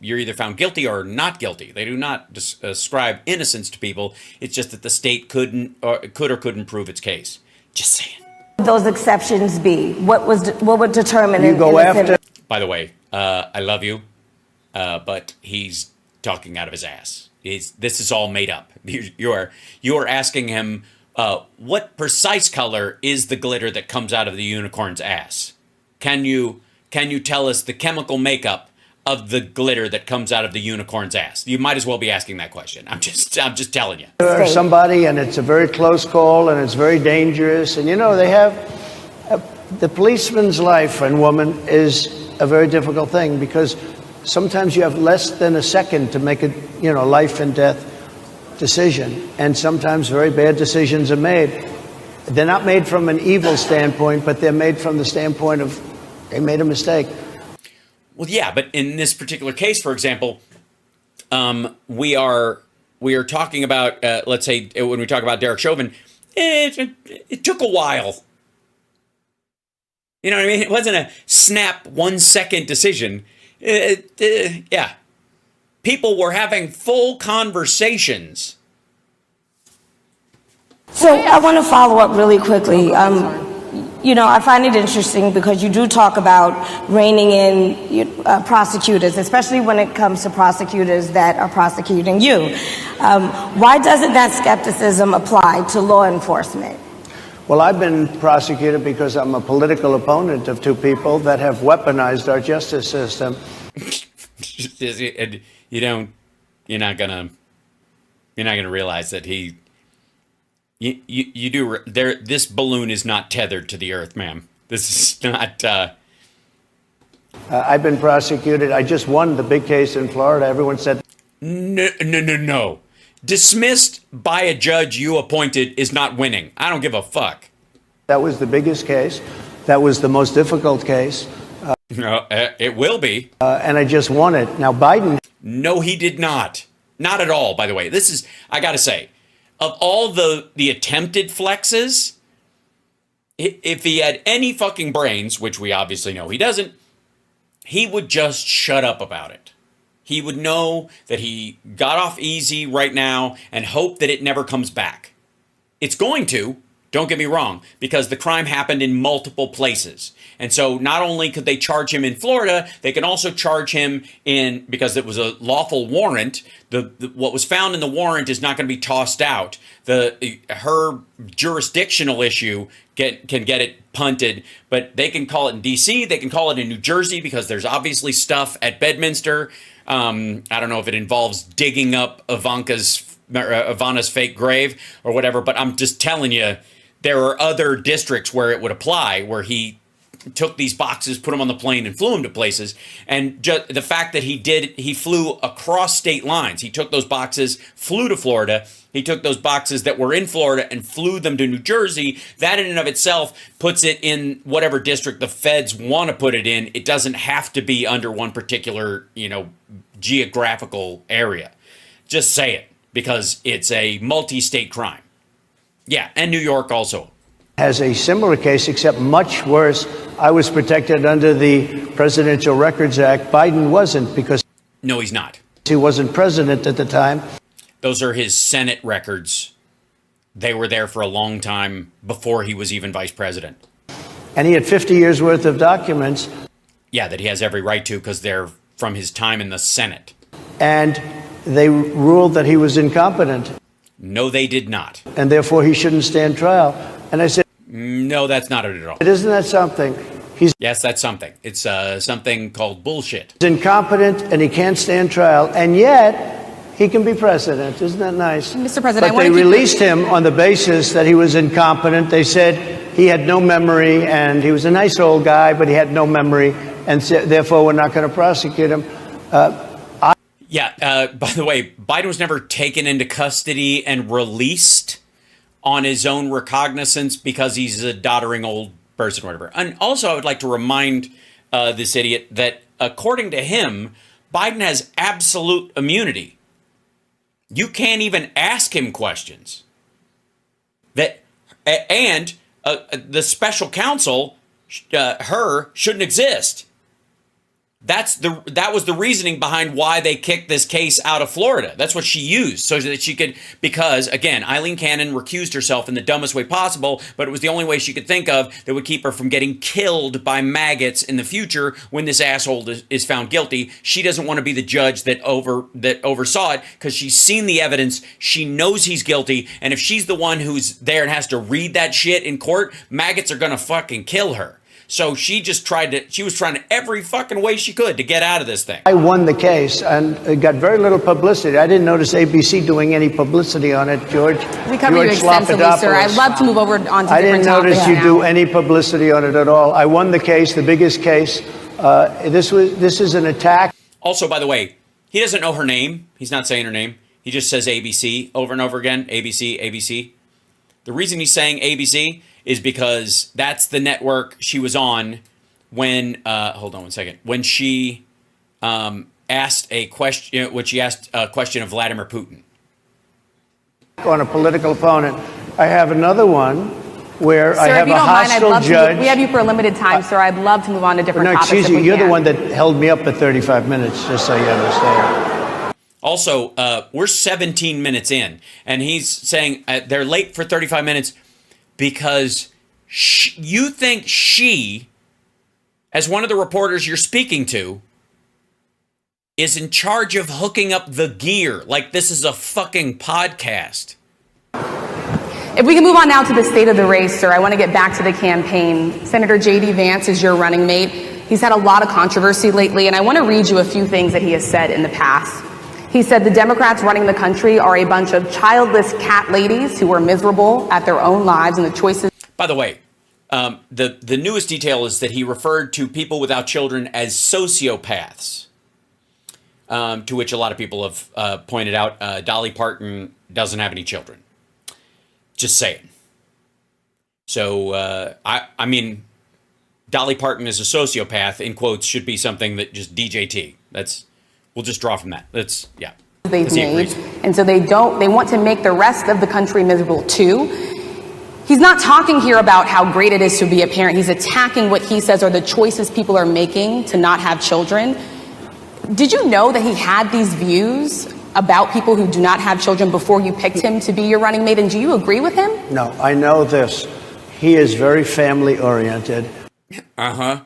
either found guilty or not guilty. They do not ascribe innocence to people. It's just that the state could or couldn't prove its case. Just saying. Those exceptions be? What would determine you go after? By the way, I love you, but he's talking out of his ass. This is all made up. You are asking him what precise color is the glitter that comes out of the unicorn's ass? Can you tell us the chemical makeup of the glitter that comes out of the unicorn's ass? You might as well be asking that question. I'm just telling you. Somebody, and it's a very close call, and it's very dangerous. And they have the policeman's life and woman is a very difficult thing because sometimes you have less than a second to make a life and death decision, and sometimes very bad decisions are made. They're not made from an evil standpoint, but they're made from the standpoint of They made a mistake. Well, yeah, but in this particular case, for example, we are talking about, let's say, when we talk about Derek Chauvin, it took a while. You know what I mean? It wasn't a snap 1 second decision. Yeah. People were having full conversations. So I want to follow up really quickly. You know, I find it interesting because you do talk about reining in prosecutors, especially when it comes to prosecutors that are prosecuting you. Why doesn't that skepticism apply to law enforcement? Well, I've been prosecuted because I'm a political opponent of two people that have weaponized our justice system. You're not gonna realize that you do there. This balloon is not tethered to the earth, ma'am. This is not. I've been prosecuted. I just won the big case in Florida. Everyone said No. Dismissed by a judge you appointed is not winning. I don't give a fuck. that was the biggest case. That was the most difficult case. No, it will be. And I just won it. Now, Biden. No, he did not. Not at all, by the way. This is, I got to say, of all the attempted flexes, if he had any fucking brains, which we obviously know he doesn't, he would just shut up about it. He would know that he got off easy right now and hope that it never comes back. It's going to, don't get me wrong, because the crime happened in multiple places. And so not only could they charge him in Florida, they can also charge him in, because it was a lawful warrant, what was found in the warrant is not going to be tossed out. Her jurisdictional issue can get it punted, but they can call it in D.C., they can call it in New Jersey, because there's obviously stuff at Bedminster. I don't know if it involves digging up Ivana's fake grave or whatever, but I'm just telling you, there are other districts where it would apply, where he took these boxes, put them on the plane, and flew them to places. And just the fact that he flew across state lines. He took those boxes, flew to Florida. He took those boxes that were in Florida and flew them to New Jersey. That in and of itself puts it in whatever district the feds want to put it in. It doesn't have to be under one particular, geographical area. Just say it, because it's a multi-state crime. Yeah, and New York also has a similar case, except much worse. I was protected under the Presidential Records Act. Biden wasn't, because no, he's not. He wasn't president at the time. Those are his Senate records. They were there for a long time before he was even vice president. And he had 50 years worth of documents. Yeah, that he has every right to, because they're from his time in the Senate. And they ruled that he was incompetent. No, they did not. And therefore he shouldn't stand trial. And I said, no, that's not it at all. Isn't that something? Yes, that's something. It's something called bullshit. He's incompetent and he can't stand trial, and yet he can be president. Isn't that nice? Mr. President, but they released him on the basis that he was incompetent. They said he had no memory, and he was a nice old guy, but he had no memory, and therefore we're not going to prosecute him. By the way, Biden was never taken into custody and released on his own recognizance because he's a doddering old person or whatever. And also, I would like to remind this idiot that according to him, Biden has absolute immunity. You can't even ask him questions. And the special counsel, her, shouldn't exist. That was the reasoning behind why they kicked this case out of Florida. That's what she used, so that she could, because again, Eileen Cannon recused herself in the dumbest way possible, but it was the only way she could think of that would keep her from getting killed by maggots in the future when this asshole is found guilty. She doesn't want to be the judge that oversaw it, because she's seen the evidence, she knows he's guilty, and if she's the one who's there and has to read that shit in court, maggots are gonna fucking kill her. So she was trying every fucking way she could to get out of this thing. I won the case, and it got very little publicity. I didn't notice ABC doing any publicity on it, George. We covered you extensively, sir. I'd love to move over on to different topics. I didn't notice you do any publicity on it at all. I won the case, the biggest case. This is an attack. Also, by the way, he doesn't know her name. He's not saying her name. He just says ABC over and over again. ABC, ABC. The reason he's saying ABC is because that's the network she was on when hold on one second, when she asked a question, of Vladimir Putin. On a political opponent. I have another one where Sir, I have if you a don't mind, I'd hostile love judge. to. We have you for a limited time, sir. I'd love to move on to different No, topics. excuse if you. we You're the can. one that held me up for 35 minutes, just so you understand. Also, we're 17 minutes in, and he's saying they're late for 35 minutes because you think she, as one of the reporters you're speaking to, is in charge of hooking up the gear like this is a fucking podcast. If we can move on now to the state of the race, sir, I want to get back to the campaign. Senator J.D. Vance is your running mate. He's had a lot of controversy lately, and I want to read you a few things that he has said in the past. He said the Democrats running the country are a bunch of childless cat ladies who are miserable at their own lives and the choices. By the way, the newest detail is that he referred to people without children as sociopaths, to which a lot of people have pointed out Dolly Parton doesn't have any children. Just saying. So, I mean, Dolly Parton is a sociopath, in quotes, should be something that just DJT. We'll just draw from that. Yeah. They've made, and so they want to make the rest of the country miserable too. He's not talking here about how great it is to be a parent. He's attacking what he says are the choices people are making to not have children. Did you know that he had these views about people who do not have children before you picked him to be your running mate? And do you agree with him? No, I know this. He is very family oriented. Uh-huh.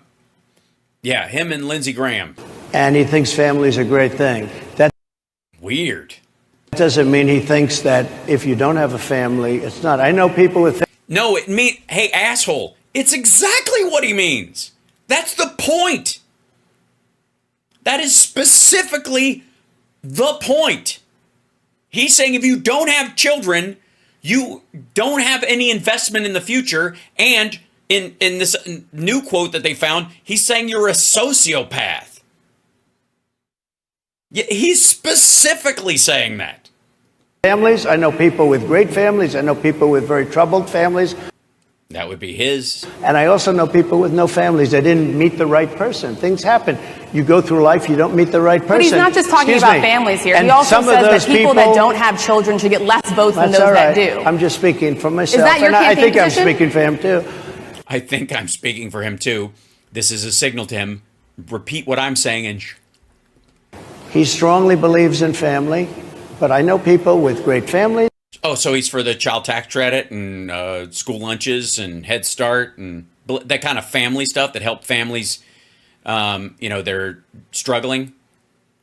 Yeah, him and Lindsey Graham. And he thinks family is a great thing. That Weird. doesn't mean he thinks that if you don't have a family, it's not. I know people with. No, hey, asshole. It's exactly what he means. That's the point. That is specifically the point. He's saying if you don't have children, you don't have any investment in the future. And in this new quote that they found, he's saying you're a sociopath. Yeah, he's specifically saying that. Families, I know people with great families. I know people with very troubled families. That would be his. And I also know people with no families. They didn't meet the right person. Things happen. You go through life, you don't meet the right person. But he's not just talking about families here. And he also some of says those that people that don't have children should get less votes than those all right. that do. I'm just speaking for myself. Is that your and I campaign think position? I'm speaking for him too. I think I'm speaking for him too. This is a signal to him. Repeat what I'm saying and He strongly believes in family, but I know people with great families. oh, so he's for the child tax credit and school lunches and Head Start and that kind of family stuff that help families, they're struggling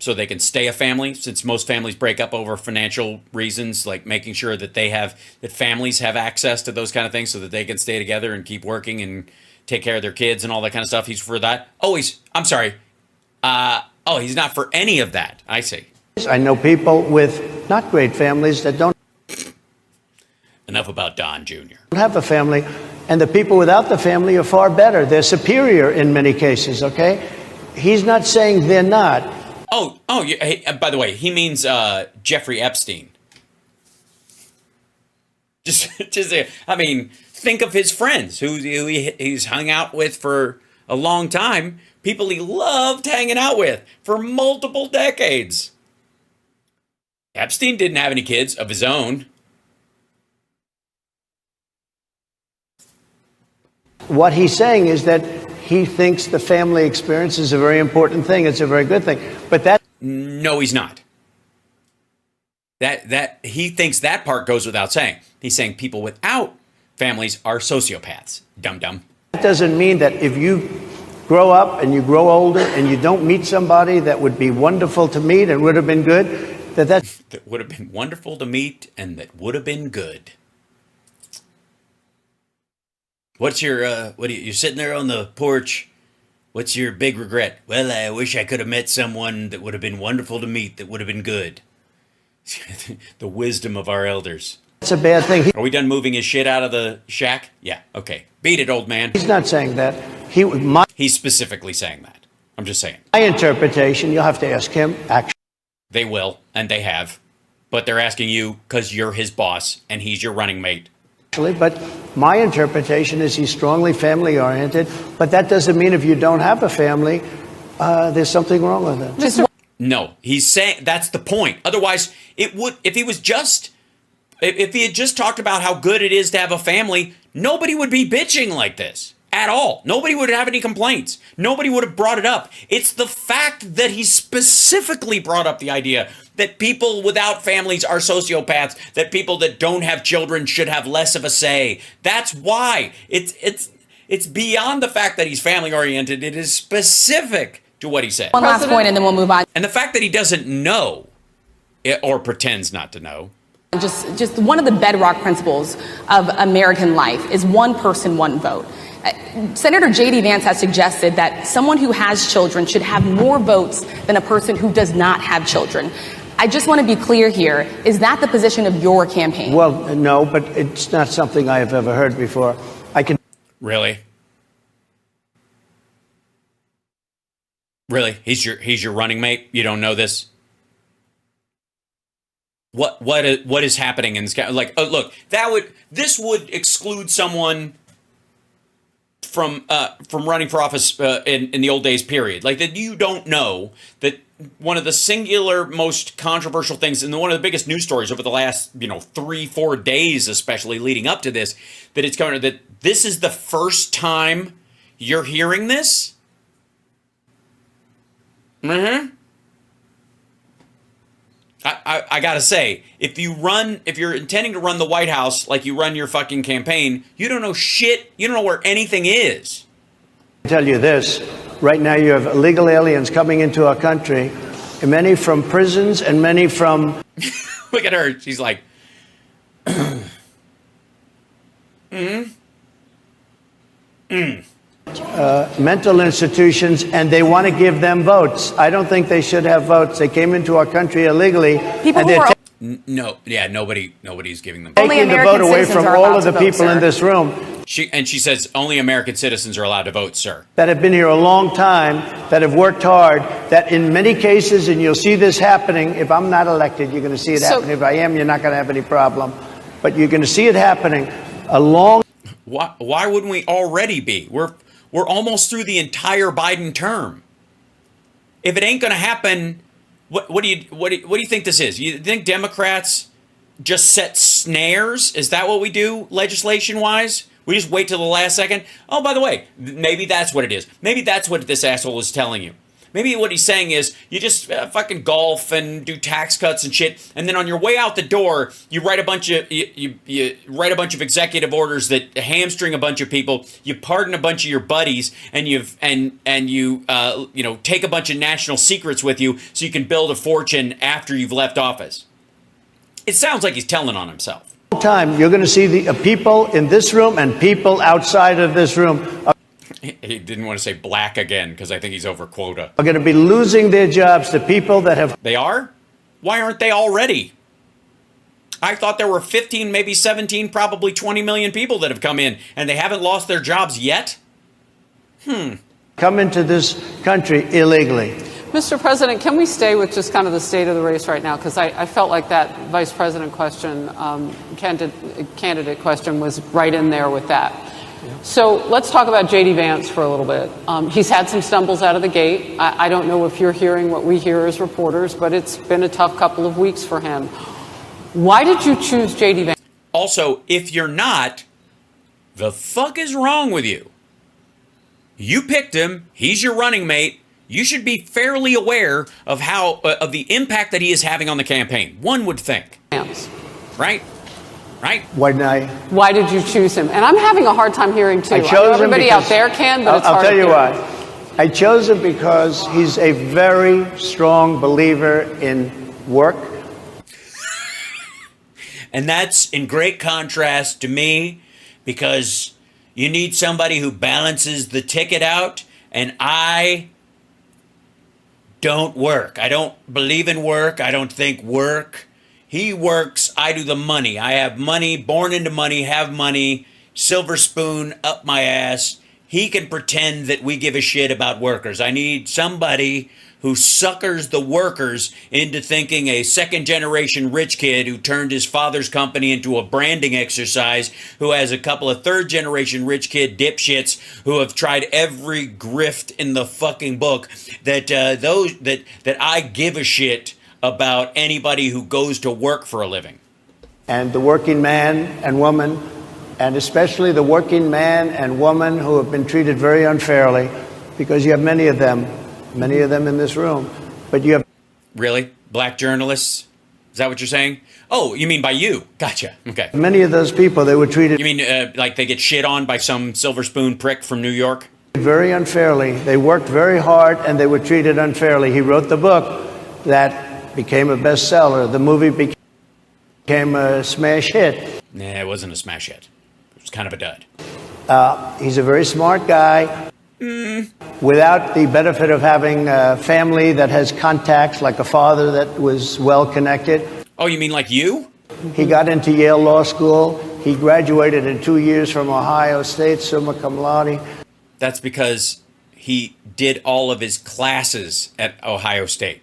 so they can stay a family, since most families break up over financial reasons, like making sure that that families have access to those kind of things so that they can stay together and keep working and take care of their kids and all that kind of stuff. He's for that. I'm sorry. He's not for any of that. I see. I know people with not great families that don't Enough about Don Jr. have a family, and the people without the family are far better. They're superior in many cases, okay? He's not saying they're not. Hey, by the way, he means Jeffrey Epstein. Think of his friends who he's hung out with for a long time. People he loved hanging out with for multiple decades. Epstein didn't have any kids of his own. What he's saying is that he thinks the family experience is a very important thing. It's a very good thing. But that... No, he's not. That he thinks that part goes without saying. He's saying people without families are sociopaths. Dum-dum. That doesn't mean that if you grow up and you grow older and you don't meet somebody that would be wonderful to meet and would have been good, that would have been wonderful to meet and that would have been good. What's your, you're sitting there on the porch. What's your big regret? Well, I wish I could have met someone that would have been wonderful to meet, that would have been good. The wisdom of our elders. That's a bad thing. Are we done moving his shit out of the shack? Yeah, okay. Beat it, old man. He's not saying that. He's specifically saying that. I'm just saying. My interpretation, you'll have to ask him, actually. They will, and they have. But they're asking you because you're his boss and he's your running mate. But my interpretation is he's strongly family-oriented, but that doesn't mean if you don't have a family, there's something wrong with it. No, he's saying that's the point. Otherwise, it would, if he had just talked about how good it is to have a family, nobody would be bitching like this at all. Nobody would have any complaints. Nobody would have brought it up. It's the fact that he specifically brought up the idea that people without families are sociopaths, that people that don't have children should have less of a say. That's why. It's beyond the fact that he's family oriented. It is specific to what he said. One last point and then we'll move on. And the fact that he doesn't know or pretends not to know. Just one of the bedrock principles of American life is one person, one vote. Senator J.D. Vance has suggested that someone who has children should have more votes than a person who does not have children. I just want to be clear here. Is that the position of your campaign? Well, no, but it's not something I have ever heard before. Really? Really? He's your running mate? You don't know this? What is happening in this guy? Like, oh, look, this would exclude someone from running for office in the old days, period. Like, that you don't know that one of the singular most controversial things and one of the biggest news stories over the last 3-4 days, especially leading up to this, that this is the first time you're hearing this. I gotta say, if you're intending to run the White House like you run your fucking campaign, you don't know shit. You don't know where anything is. I tell you this, right now you have illegal aliens coming into our country, and many from prisons and many from... Look at her. She's like... mental institutions, and they want to give them votes. I don't think they should have votes. They came into our country illegally. Nobody's giving them votes. Taking the vote away from all of the people in this room. She says only American citizens are allowed to vote, sir. That have been here a long time, that have worked hard, that in many cases, and you'll see this happening, if I'm not elected, you're going to see it happening. If I am, you're not going to have any problem. But you're going to see it happening along... Why wouldn't we already be? We're almost through the entire Biden term. If it ain't going to happen, what do you think this is? You think Democrats just set snares? Is that what we do legislation-wise? We just wait till the last second? Oh, by the way, maybe that's what it is. Maybe that's what this asshole is telling you. Maybe what he's saying is you just fucking golf and do tax cuts and shit, and then on your way out the door, you write a bunch of you write a bunch of executive orders that hamstring a bunch of people. You pardon a bunch of your buddies, and you take a bunch of national secrets with you so you can build a fortune after you've left office. It sounds like he's telling on himself. Time you're going to see the people in this room and people outside of this room. He didn't want to say black again because I think he's over quota. Are going to be losing their jobs to people that have... They are? Why aren't they already? I thought there were 15, maybe 17, probably 20 million people that have come in and they haven't lost their jobs yet? Come into this country illegally. Mr. President, can we stay with just kind of the state of the race right now? Because I felt like that vice president question, candidate question was right in there with that. So let's talk about J.D. Vance for a little bit. He's had some stumbles out of the gate. I don't know if you're hearing what we hear as reporters, but it's been a tough couple of weeks for him. Why did you choose J.D. Vance? Also, if you're not, the fuck is wrong with you? You picked him. He's your running mate. You should be fairly aware of of the impact that he is having on the campaign. One would think. Vance. Right? Right? Why did you choose him? And I'm having a hard time hearing, too. I know everybody out there can, but it's hard to hear. I'll tell you why. I chose him because he's a very strong believer in work. And that's in great contrast to me, because you need somebody who balances the ticket out, and I don't work. I don't believe in work. I don't think work. He works, I do the money. I have money, born into money, have money, silver spoon up my ass. He can pretend that we give a shit about workers. I need somebody who suckers the workers into thinking a second-generation rich kid who turned his father's company into a branding exercise, who has a couple of third-generation rich kid dipshits who have tried every grift in the fucking book, that I give a shit about anybody who goes to work for a living. And the working man and woman, and especially the working man and woman who have been treated very unfairly, because you have many of them in this room, but you have... Really? Black journalists? Is that what you're saying? Oh, you mean by you? Gotcha. Okay. Many of those people, they were treated... You mean like they get shit on by some silver spoon prick from New York? Very unfairly. They worked very hard and they were treated unfairly. He wrote the book that became a bestseller. The movie became a smash hit. Nah, it wasn't a smash hit. It was kind of a dud. He's a very smart guy. Without the benefit of having a family that has contacts, like a father that was well connected. Oh, you mean like you? He got into Yale Law School. He graduated in 2 years from Ohio State, summa cum laude. That's because he did all of his classes at Ohio State.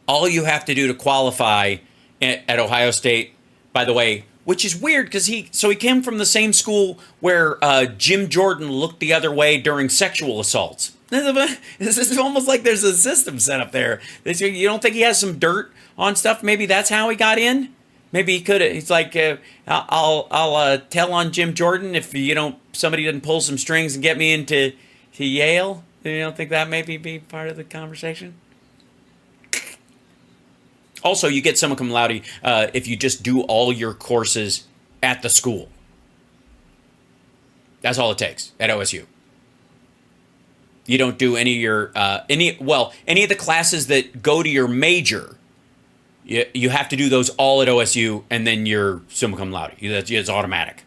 All you have to do to qualify at Ohio State, by the way, which is weird because he came from the same school where Jim Jordan looked the other way during sexual assaults. This is almost like there's a system set up there. You don't think he has some dirt on stuff? Maybe that's how he got in. Maybe he could. He's like, I'll tell on Jim Jordan if somebody doesn't pull some strings and get me into Yale. You don't think that maybe be part of the conversation? Also, you get summa cum laude if you just do all your courses at the school. That's all it takes at OSU. You don't do any of your any of the classes that go to your major. You have to do those all at OSU, and then you're summa cum laude. It's automatic.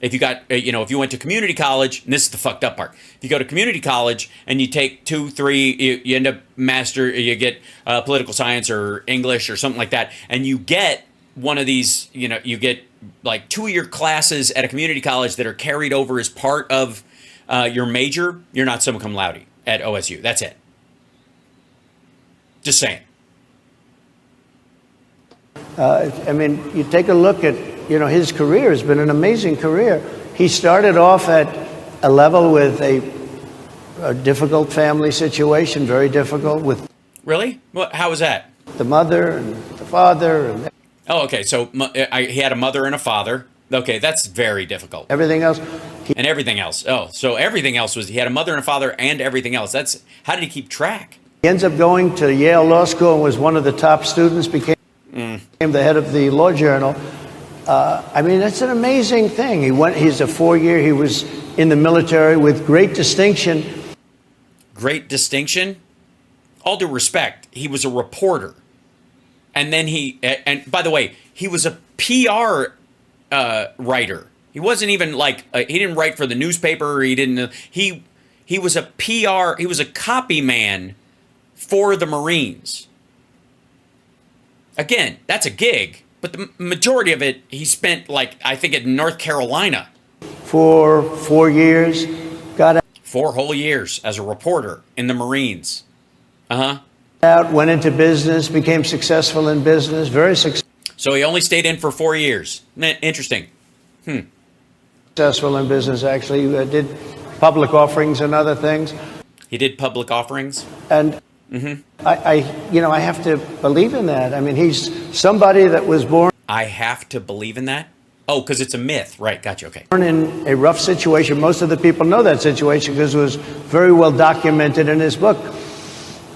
If you got, if you went to community college, and this is the fucked up part. If you go to community college and you take 2, 3, you end up you get political science or English or something like that, and you get one of these, you get like 2 of your classes at a community college that are carried over as part of your major, you're not summa cum laude at OSU. That's it. Just saying. You take a look at, his career has been an amazing career. He started off at a level with a difficult family situation, very difficult with... Really? How was that? The mother and the father. And oh, okay. So he had a mother and a father. Okay, that's very difficult. Everything else. And everything else. Oh, so everything else was, he had a mother and a father and everything else. How did he keep track? He ends up going to Yale Law School and was one of the top students, became the head of the law journal. That's an amazing thing. He's a 4-year, he was in the military with great distinction. Great distinction? All due respect, he was a reporter. And then and by the way, he was a PR writer. He wasn't even he didn't write for the newspaper. He was a PR, he was a copy man for the Marines. Again, that's a gig, but the majority of it he spent, I think, in North Carolina. For 4 years, got 4 whole years as a reporter in the Marines. out, went into business, became successful in business, very successful. So he only stayed in for 4 years. Interesting. Successful in business, actually. He did public offerings and other things. He did public offerings? And I have to believe in that. He's somebody that was born... I have to believe in that? Oh, because it's a myth. Right, gotcha, okay. Born in a rough situation. Most of the people know that situation because it was very well documented in his book.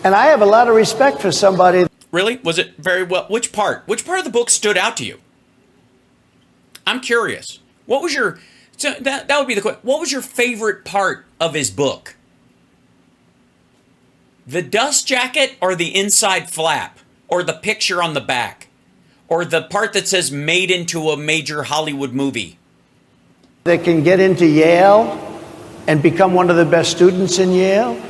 And I have a lot of respect for somebody... Really? Was it very well? Which part of the book stood out to you? I'm curious. What was your... So that would be the question. What was your favorite part of his book? The dust jacket or the inside flap? Or the picture on the back? Or the part that says made into a major Hollywood movie? They can get into Yale and become one of the best students in Yale,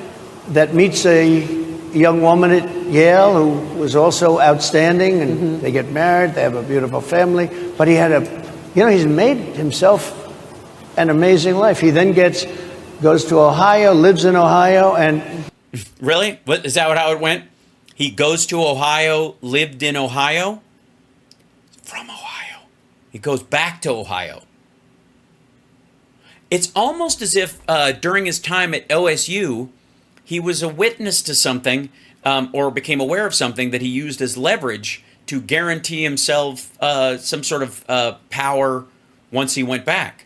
that meets a young woman at Yale who was also outstanding, and they get married, they have a beautiful family, but he had he's made himself an amazing life. He then goes to Ohio, lives in Ohio, and... Really? What, is that how it went? He goes to Ohio, lived in Ohio? From Ohio. He goes back to Ohio. It's almost as if during his time at OSU, he was a witness to something or became aware of something that he used as leverage to guarantee himself some sort of power once he went back.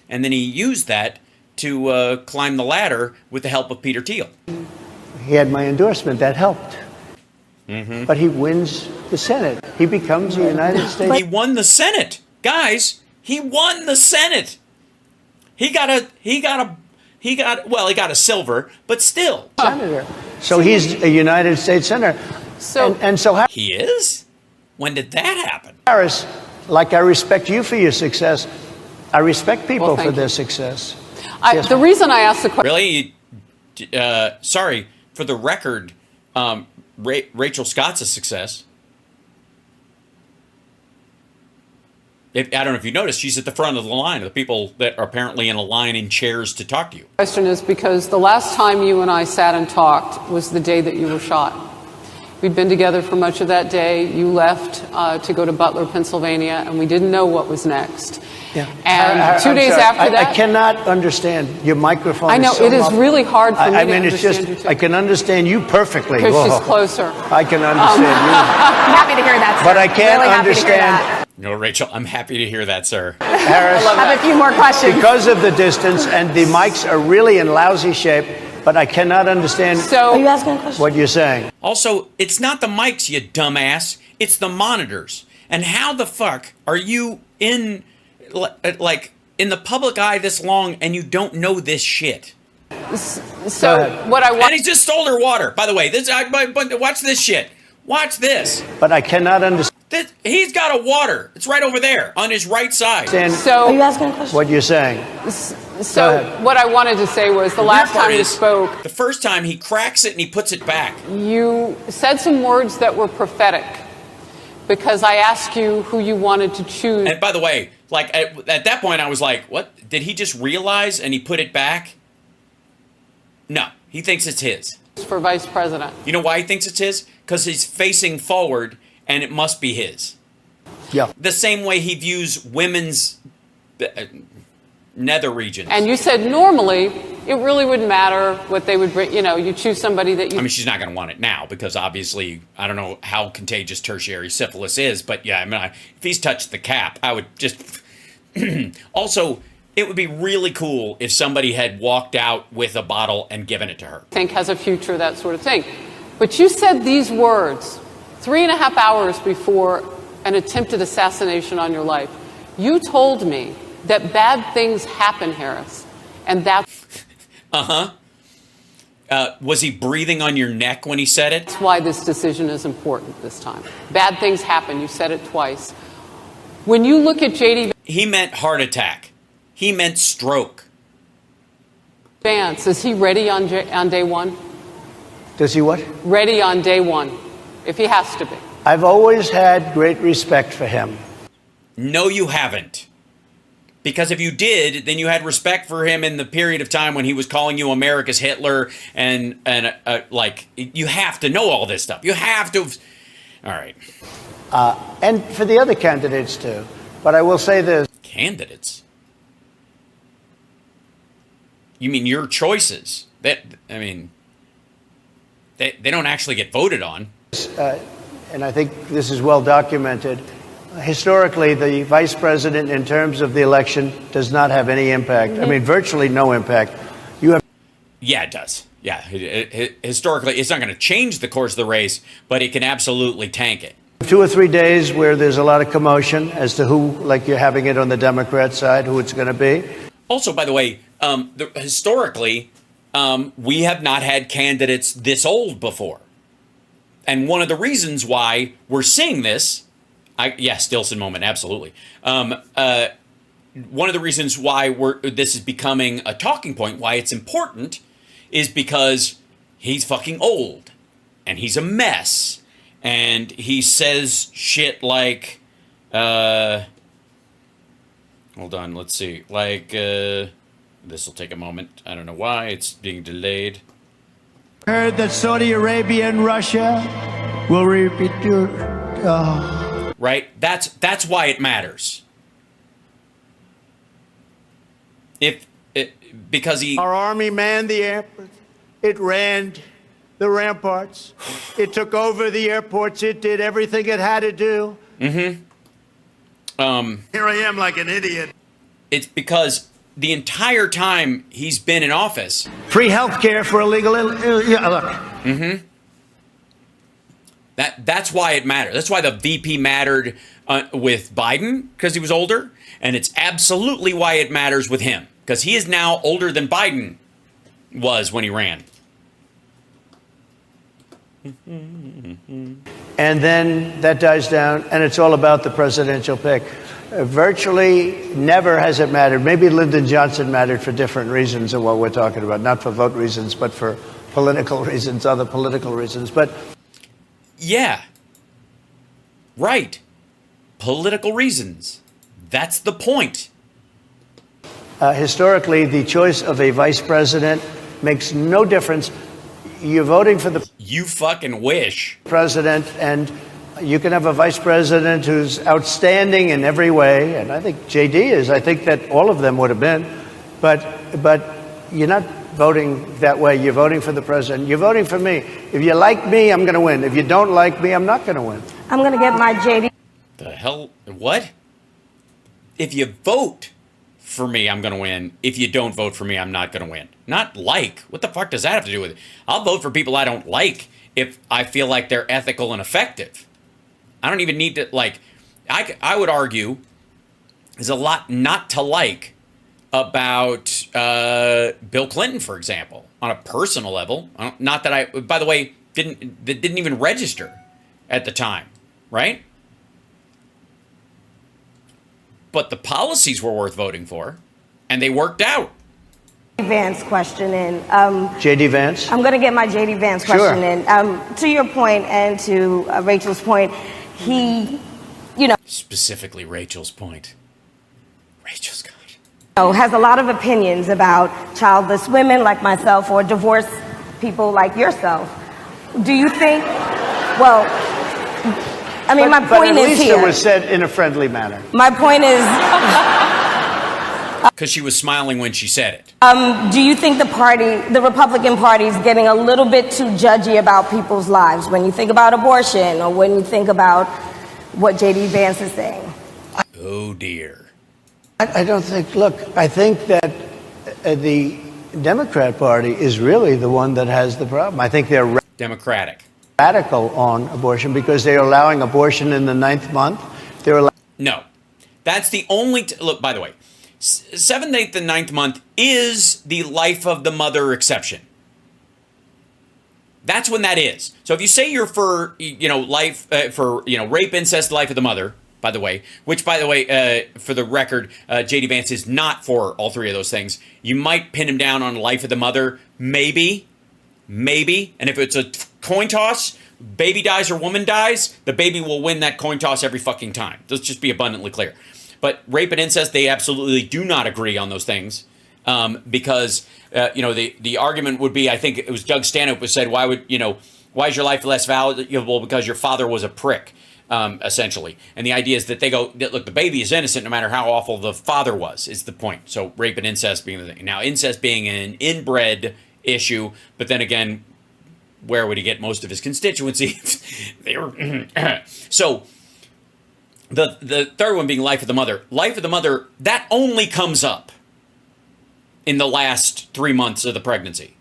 And then he used that to climb the ladder with the help of Peter Thiel. He had my endorsement. That helped. Mm-hmm. But he wins the Senate. He becomes a United States. He won the Senate. Guys, he won the Senate. He got a silver, but still. Senator. So he's a United States Senator. So, and so He is? When did that happen? Harris, like I respect you for your success, I respect people for thank their you. success. the reason I asked the question. Really? Sorry, for the record, Rachel Scott's a success. I don't know if you noticed, she's at the front of the line of the people that are apparently in a line in chairs to talk to you. Question is because the last time you and I sat and talked was the day that you were shot. We'd been together for much of that day. You left to go to Butler, Pennsylvania, and we didn't know what was next. Yeah. And 2 days after that, I cannot understand your microphone. I know, is so it is muffled. really hard for me I to mean, it's understand just, you too. I can understand you perfectly. Because she's Whoa. closer. I can understand I'm happy to hear that, sir. But I can't Really happy to hear understand- that. No, Rachel, I'm happy to hear that, sir. you. Harris, I have a few more questions. because of the distance, and the mics are really in lousy shape, but I cannot understand So, Are you asking a question? what you're saying. Also, it's not the mics, you dumbass. It's the monitors. And how the fuck are you in the public eye this long and you don't know this shit? so what I And want. he just stole her water. By the way, watch this shit. Watch this. But I cannot understand He's got a water. It's right over there on his right side. Are you So, asking a question? what you're saying. so ahead. what I wanted to say was the last Part time you is, spoke, the first time he cracks it and he puts it back. you said some words that were prophetic because I asked you who you wanted to choose. And by the way, like at that point, I was like, "What? Did he just realize and he put it back?" No, he thinks it's his. For vice president. You know why he thinks it's his? Because he's facing forward and it must be his. Yeah. The same way he views women's nether regions. And you said normally it really wouldn't matter what they would bring. You know, you choose somebody that you. I mean, she's not going to want it now because obviously, I don't know how contagious tertiary syphilis is, but yeah, I mean, if he's touched the cap, I would just. Also, it would be really cool if somebody had walked out with a bottle and given it to her. think has a future, that sort of thing. But you said these words 3.5 hours before an attempted assassination on your life. You told me that bad things happen, Harris, and that's Was he breathing on your neck when he said it? why this decision is important this time. Bad things happen. You said it twice. When you look at J.D. He meant heart attack. He meant stroke. Vance, is he ready on day one? Does he what? Ready on day one, if he has to be. I've always had great respect for him. No, you haven't. Because if you did, then you had respect for him in the period of time when he was calling you America's Hitler and like, you have to know all this stuff. You have to. All right. And for the other candidates, too. But I will say this. Candidates? You mean your choices? They don't actually get voted on. And I think this is well documented. Historically, the vice president, in terms of the election, does not have any impact. I mean, virtually no impact. You have Yeah, it does. Yeah. Historically, it's not going to change the course of the race, but it can absolutely tank it. 2 or 3 days where there's a lot of commotion as to who, like you're having it on the Democrat side, who it's going to be. Also, by the way, historically, we have not had candidates this old before. And one of the reasons why we're seeing this, Stilson moment, absolutely. One of the reasons why this is becoming a talking point, why it's important, is because he's fucking old. And he's a mess. And he says shit like, hold on, let's see. Like, this will take a moment. I don't know why. It's being delayed. Heard that Saudi Arabia and Russia will repeat your. Right? That's why it matters. Because Our army manned the airports. It ran the ramparts. It took over the airports. It did everything it had to do. Mm-hmm. Here I am like an idiot. It's because the entire time he's been in office. Free health care for illegal. Look. Mm-hmm. That's why it mattered. That's why the VP mattered with Biden, because he was older. And it's absolutely why it matters with him, because he is now older than Biden was when he ran. And then that dies down, and it's all about the presidential pick. Virtually never has it mattered. Maybe Lyndon Johnson mattered for different reasons than what we're talking about. Not for vote reasons, but for political reasons, other political reasons. But yeah. Right. Political reasons. That's the point. Historically, the choice of a vice president makes no difference. You're voting for the You fucking wish. president, and you can have a vice president who's outstanding in every way, and I think JD is. I think that all of them would have been, but you're not voting that way. You're voting for the president. You're voting for me. If you like me, I'm going to win. If you don't like me, I'm not going to win. I'm going to get my JD. The hell? What? If you vote for me, I'm going to win. If you don't vote for me, I'm not going to win. Not like. What the fuck does that have to do with it? I'll vote for people I don't like if I feel like they're ethical and effective. I don't even need to, like, I would argue there's a lot not to like about Bill Clinton, for example, on a personal level. Not that I, by the way, didn't even register at the time, right? But the policies were worth voting for, and they worked out. Vance question in. JD Vance? I'm going to get my JD Vance question in. To your point and to Rachel's point, he, Specifically Rachel's point. Rachel's God. Has a lot of opinions about childless women like myself or divorced people like yourself. Do you think, my point at is least here. it was said in a friendly manner. My point is, Because she was smiling when she said it. do you think the Republican Party is getting a little bit too judgy about people's lives when you think about abortion or when you think about what JD Vance is saying? Oh dear. I don't think, look, I think that the Democrat Party is really the one that has the problem. I think they're Democratic. radical on abortion because they're allowing abortion in the 9th month. No. That's the only... look, by the way, 7th, 8th, and 9th month is the life of the mother exception. That's when that is. So if you say you're for, life, rape, incest, life of the mother, by the way, which, by the way, for the record, J.D. Vance is not for all three of those things. You might pin him down on life of the mother, maybe. And if it's a coin toss, baby dies or woman dies, the baby will win that coin toss every fucking time. Let's just be abundantly clear. But rape and incest, they absolutely do not agree on those things. Because, the argument would be, I think it was Doug Stanhope who said, why is your life less valuable? Because your father was a prick, essentially. And the idea is that they go, look, the baby is innocent no matter how awful the father was, is the point. So rape and incest being the thing. Now, incest being an inbred issue, but then again, where would he get most of his constituency? So, the third one being life of the mother. Life of the mother, that only comes up in the last 3 months of the pregnancy.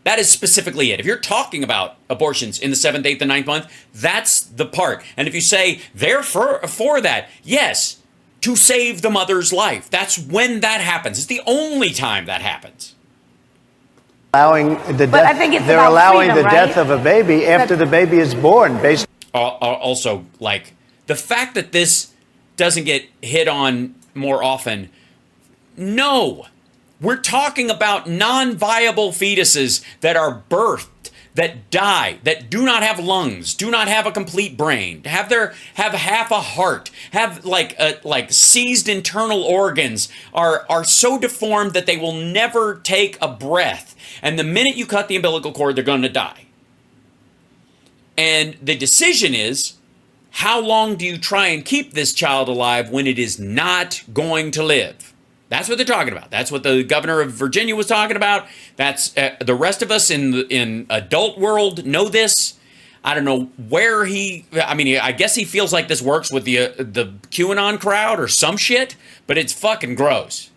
That is specifically it. If you're talking about abortions in the 7th, 8th, and 9th month, that's the part. And if you say they're for that, yes, to save the mother's life. That's when that happens. It's the only time that happens. Allowing the But I think it's they're about allowing freedom, the right? death of a baby after the baby is born, based Also, like, the fact that this doesn't get hit on more often, no. We're talking about non-viable fetuses that are birthed, that die, that do not have lungs, do not have a complete brain, have half a heart, have like seized internal organs, are so deformed that they will never take a breath. And the minute you cut the umbilical cord, they're going to die. And the decision is, how long do you try and keep this child alive when it is not going to live? That's what they're talking about. That's what the governor of Virginia was talking about. That's the rest of us in adult world know this. I don't know where I guess he feels like this works with the QAnon crowd or some shit, but it's fucking gross.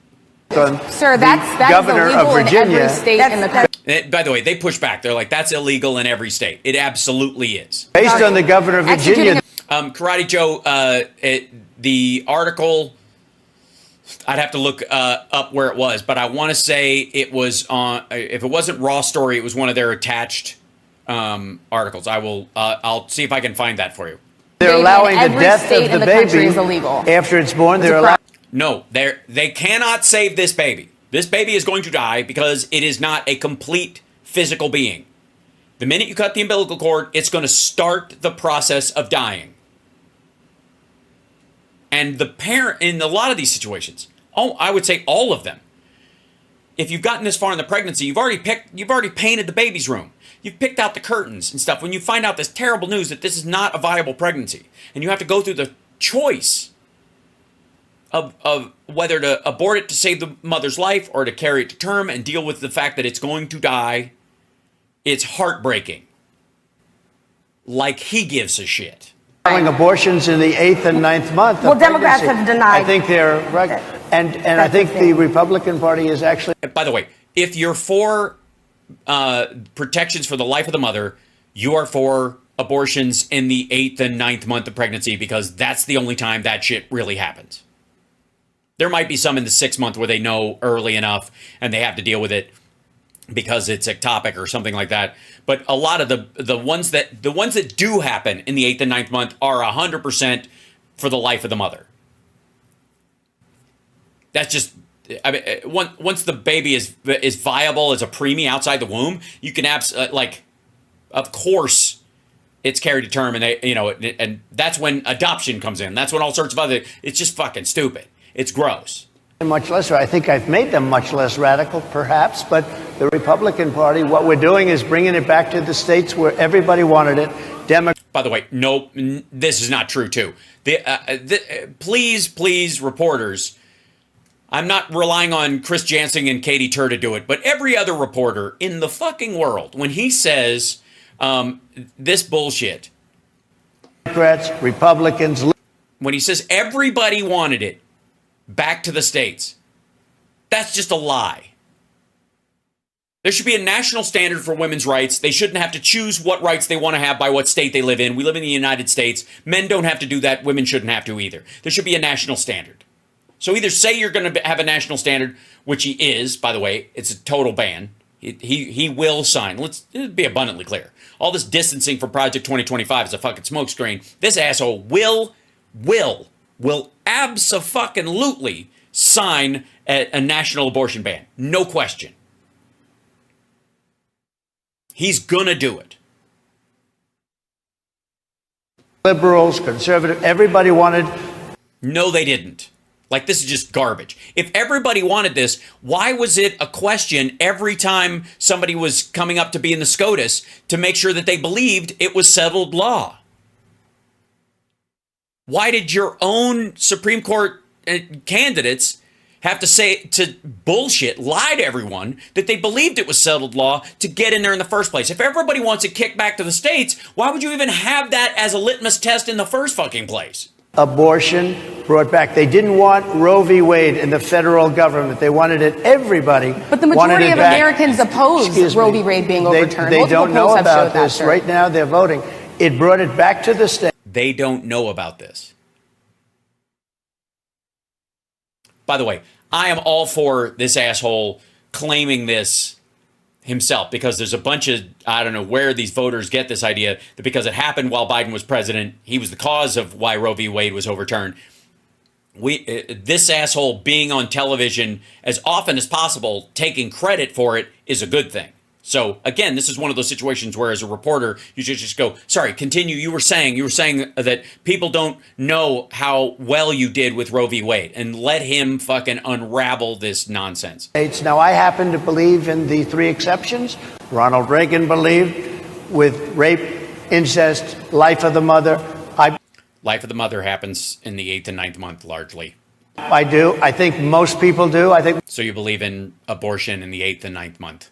Sir, that's governor illegal of Virginia, in every state in the country. By the way, they push back. They're like, that's illegal in every state. It absolutely is. Based on the governor of Virginia. Karate Joe, the article, I'd have to look up where it was, but I want to say it was on, if it wasn't Raw Story, it was one of their attached articles. I'll see if I can find that for you. They're allowing the death of the baby is illegal. after it's born. They're allowing. No, they cannot save this baby. This baby is going to die because it is not a complete physical being. The minute you cut the umbilical cord, it's going to start the process of dying. And the parent, in a lot of these situations, I would say all of them, if you've gotten this far in the pregnancy, you've already painted the baby's room. You've picked out the curtains and stuff. When you find out this terrible news that this is not a viable pregnancy, and you have to go through the choice of whether to abort it to save the mother's life or to carry it to term and deal with the fact that it's going to die, it's heartbreaking. Like he gives a shit. Allowing abortions in the 8th and 9th month. Well, Democrats have denied. I think they're right, and I think the Republican Party is actually. By the way, if you're for protections for the life of the mother, you are for abortions in the 8th and 9th month of pregnancy because that's the only time that shit really happens. There might be some in the 6th month where they know early enough and they have to deal with it because it's ectopic or something like that. But a lot of the ones that do happen in the 8th and 9th month are 100% for the life of the mother. That's just, I mean, once the baby is viable as a preemie outside the womb, you can of course it's carried to term, and and that's when adoption comes in. That's when all sorts of other. It's just fucking stupid. It's gross. Much less, I think I've made them much less radical, perhaps, but the Republican Party, what we're doing is bringing it back to the states where everybody wanted it. By the way, no, this is not true, too. Please, reporters, I'm not relying on Chris Jansen and Katie Tur to do it, but every other reporter in the fucking world, when he says this bullshit, Democrats, Republicans, when he says everybody wanted it back to the states, that's just a lie. There should be a national standard for women's rights. They shouldn't have to choose what rights they want to have by what state they live in. We live in the United States. Men don't have to do that. Women shouldn't have to either. There should be a national standard. So either say you're going to have a national standard, which he is, by the way, it's a total ban. He will sign. Let's be abundantly clear. All this distancing from Project 2025 is a fucking smokescreen. This asshole will abso-fucking-lutely sign a national abortion ban. No question. He's gonna do it. liberals, conservative, everybody wanted. No, they didn't. Like, this is just garbage. If everybody wanted this, why was it a question every time somebody was coming up to be in the SCOTUS to make sure that they believed it was settled law? Why did your own Supreme Court candidates have to say to bullshit, lie to everyone that they believed it was settled law to get in there in the first place? If everybody wants it kicked back to the states, why would you even have that as a litmus test in the first fucking place? Abortion brought back. They didn't want Roe v. Wade in the federal government. They wanted it. Everybody But the wanted majority it of back. Americans oppose Excuse Roe me. v. Wade being overturned. They Multiple don't know polls have about showed that, this. sir. Right now, they're voting. It brought it back to the state. They don't know about this. By the way, I am all for this asshole claiming this himself, because there's a bunch of, I don't know where these voters get this idea that because it happened while Biden was president, he was the cause of why Roe v. Wade was overturned. This asshole being on television as often as possible, taking credit for it, is a good thing. So again, this is one of those situations where as a reporter, you should just go, sorry, continue. You were saying that people don't know how well you did with Roe v. Wade, and let him fucking unravel this nonsense. Now, I happen to believe in the 3 exceptions. Ronald Reagan believed with rape, incest, life of the mother. Life of the mother happens in the 8th and 9th month, largely. I do. I think most people do. So you believe in abortion in the 8th and 9th month?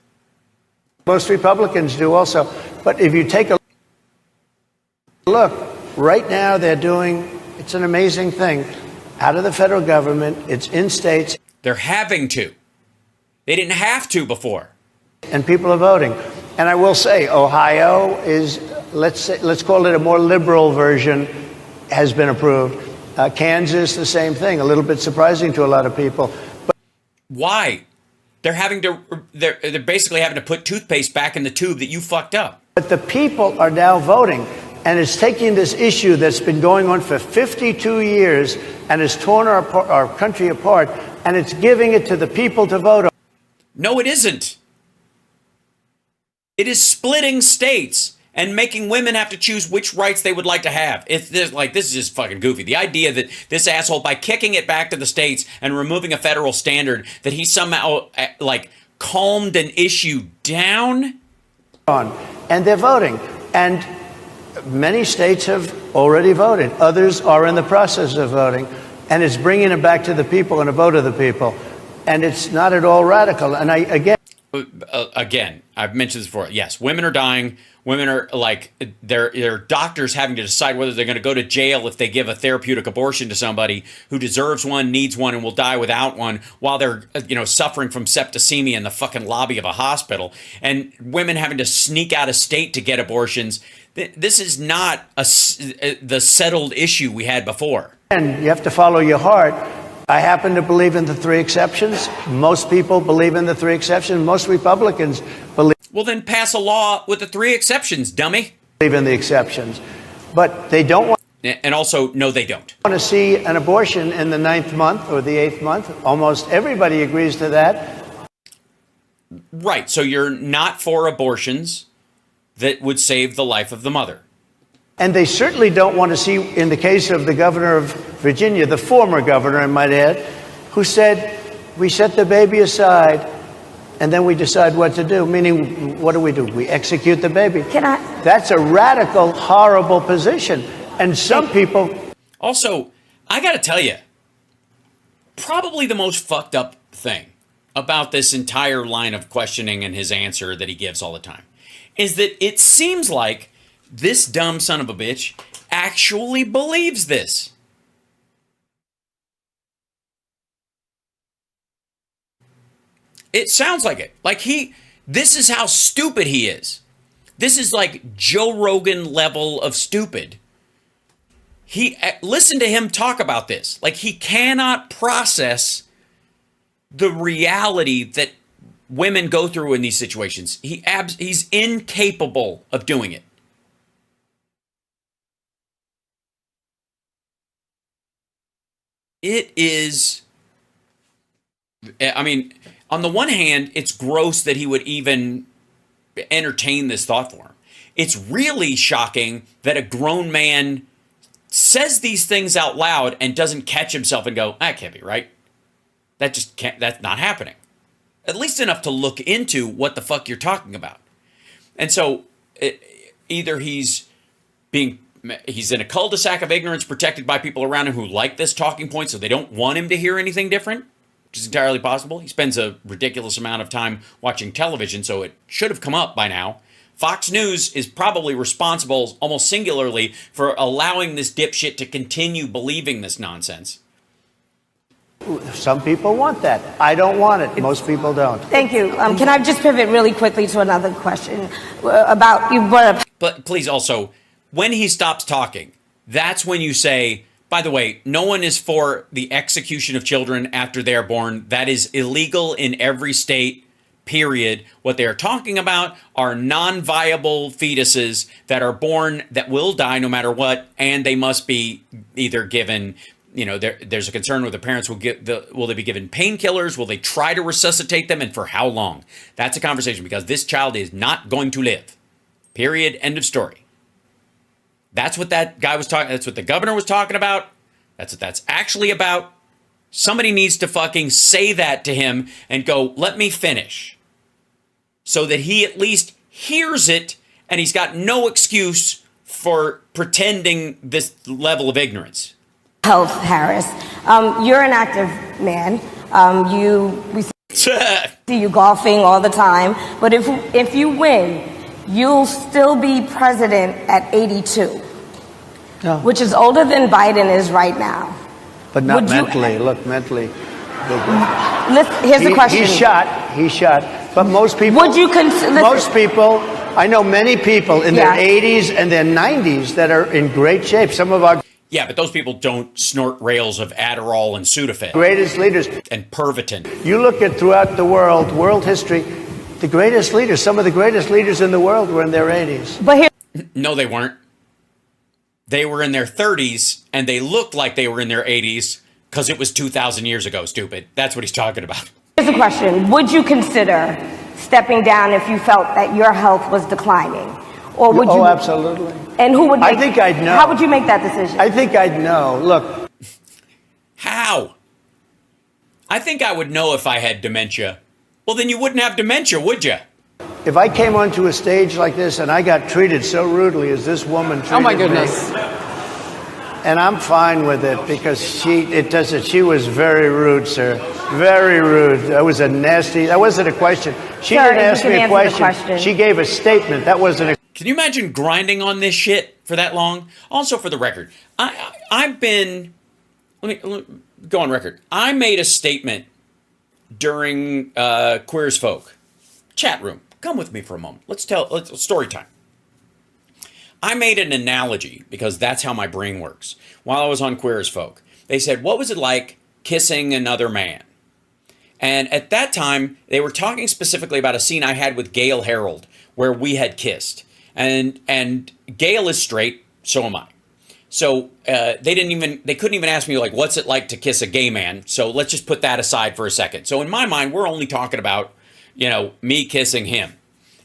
Most Republicans do also. But if you take a look, right now they're doing, it's an amazing thing, out of the federal government, it's in states. They're having to. They didn't have to before. And people are voting. And I will say, Ohio is, let's call it a more liberal version, has been approved. Kansas, the same thing, a little bit surprising to a lot of people. But why? They're basically having to put toothpaste back in the tube that you fucked up. But the people are now voting, and it's taking this issue that's been going on for 52 years and has torn our country apart, and it's giving it to the people to vote on. No, it isn't. It is splitting states and making women have to choose which rights they would like to have. This is just fucking goofy. The idea that this asshole, by kicking it back to the states and removing a federal standard, that he somehow calmed an issue down. And they're voting. And many states have already voted. Others are in the process of voting. And it's bringing it back to the people and a vote of the people. And it's not at all radical. And again, I've mentioned this before. Yes, women are dying. Women are they're doctors having to decide whether they're going to go to jail if they give a therapeutic abortion to somebody who deserves one, needs one, and will die without one, while they're suffering from septicemia in the fucking lobby of a hospital. And women having to sneak out of state to get abortions. This is not the settled issue we had before. And you have to follow your heart. I happen to believe in the 3 exceptions. Most people believe in the 3 exceptions. Most Republicans believe. Well, then pass a law with the 3 exceptions, dummy. Believe in the exceptions. But they don't want. And also, no, they don't. Want to see an abortion in the 9th month or the 8th month. Almost everybody agrees to that. Right. So you're not for abortions that would save the life of the mother. And they certainly don't want to see, in the case of the governor of Virginia, the former governor, I might add, who said, we set the baby aside and then we decide what to do. Meaning, what do? We execute the baby. That's a radical, horrible position. And some people. Also, I got to tell you, probably the most fucked up thing about this entire line of questioning and his answer that he gives all the time is that it seems like this dumb son of a bitch actually believes this. It sounds like it. This is how stupid he is. This is like Joe Rogan level of stupid. Listen to him talk about this. He cannot process the reality that women go through in these situations. He's incapable of doing it. It is, on the one hand, it's gross that he would even entertain this thought form. It's really shocking that a grown man says these things out loud and doesn't catch himself and go, that can't be right. That's not happening. At least enough to look into what the fuck you're talking about. And so either he's in a cul-de-sac of ignorance protected by people around him who like this talking point, so they don't want him to hear anything different, which is entirely possible. He spends a ridiculous amount of time watching television, so it should have come up by now. Fox News is probably responsible almost singularly for allowing this dipshit to continue believing this nonsense. Some people want that. I don't want it. Most people don't. Thank you. Can I just pivot really quickly to another question about, you brought up. But please also, when he stops talking, that's when you say, by the way, no one is for the execution of children after they are born. That is illegal in every state, period. What they are talking about are non-viable fetuses that are born that will die no matter what, and they must be either given there's a concern where the parents will they be given painkillers? Will they try to resuscitate them, and for how long? That's a conversation, because this child is not going to live. Period. End of story. That's what that guy was talking. That's what the governor was talking about. That's what that's actually about. Somebody needs to fucking say that to him and go, let me finish, so that he at least hears it and he's got no excuse for pretending this level of ignorance. Health, Harris. You're an active man. We see you golfing all the time. But if you win, you'll still be president at 82, which is older than Biden is right now. But not mentally. Look, mentally. Here's the question. He's shot. But most people. Would you consider? Most people. I know many people in their 80s and their 90s that are in great shape. Some of our. Yeah, but those people don't snort rails of Adderall and Sudafed. Greatest leaders. And Pervitin. You look at throughout the world history, the greatest leaders, some of the greatest leaders in the world were in their 80s. But here. No, they weren't. They were in their 30s, and they looked like they were in their 80s because it was 2,000 years ago, stupid. That's what he's talking about. Here's the question. Would you consider stepping down if you felt that your health was declining? Or would you? Oh, absolutely. And who would I think I'd know. How would you make that decision? I think I'd know. Look. How? I think I would know if I had dementia. Well, then you wouldn't have dementia, would you? If I came onto a stage like this and I got treated so rudely as this woman treated me. Oh my goodness. And I'm fine with it, because she was very rude, sir. Very rude. That wasn't a question. She didn't ask me a question. She gave a statement. That wasn't a. Can you imagine grinding on this shit for that long? Also, for the record, let me go on record. I made a statement during Queer as Folk chat room. Come with me for a moment. Let's story time. I made an analogy, because that's how my brain works. While I was on Queer as Folk, they said, what was it like kissing another man? And at that time, they were talking specifically about a scene I had with Gail Harold, where we had kissed. And Gail is straight, so am I. So they couldn't even ask me, like, what's it like to kiss a gay man? So let's just put that aside for a second. So in my mind, we're only talking about, me kissing him.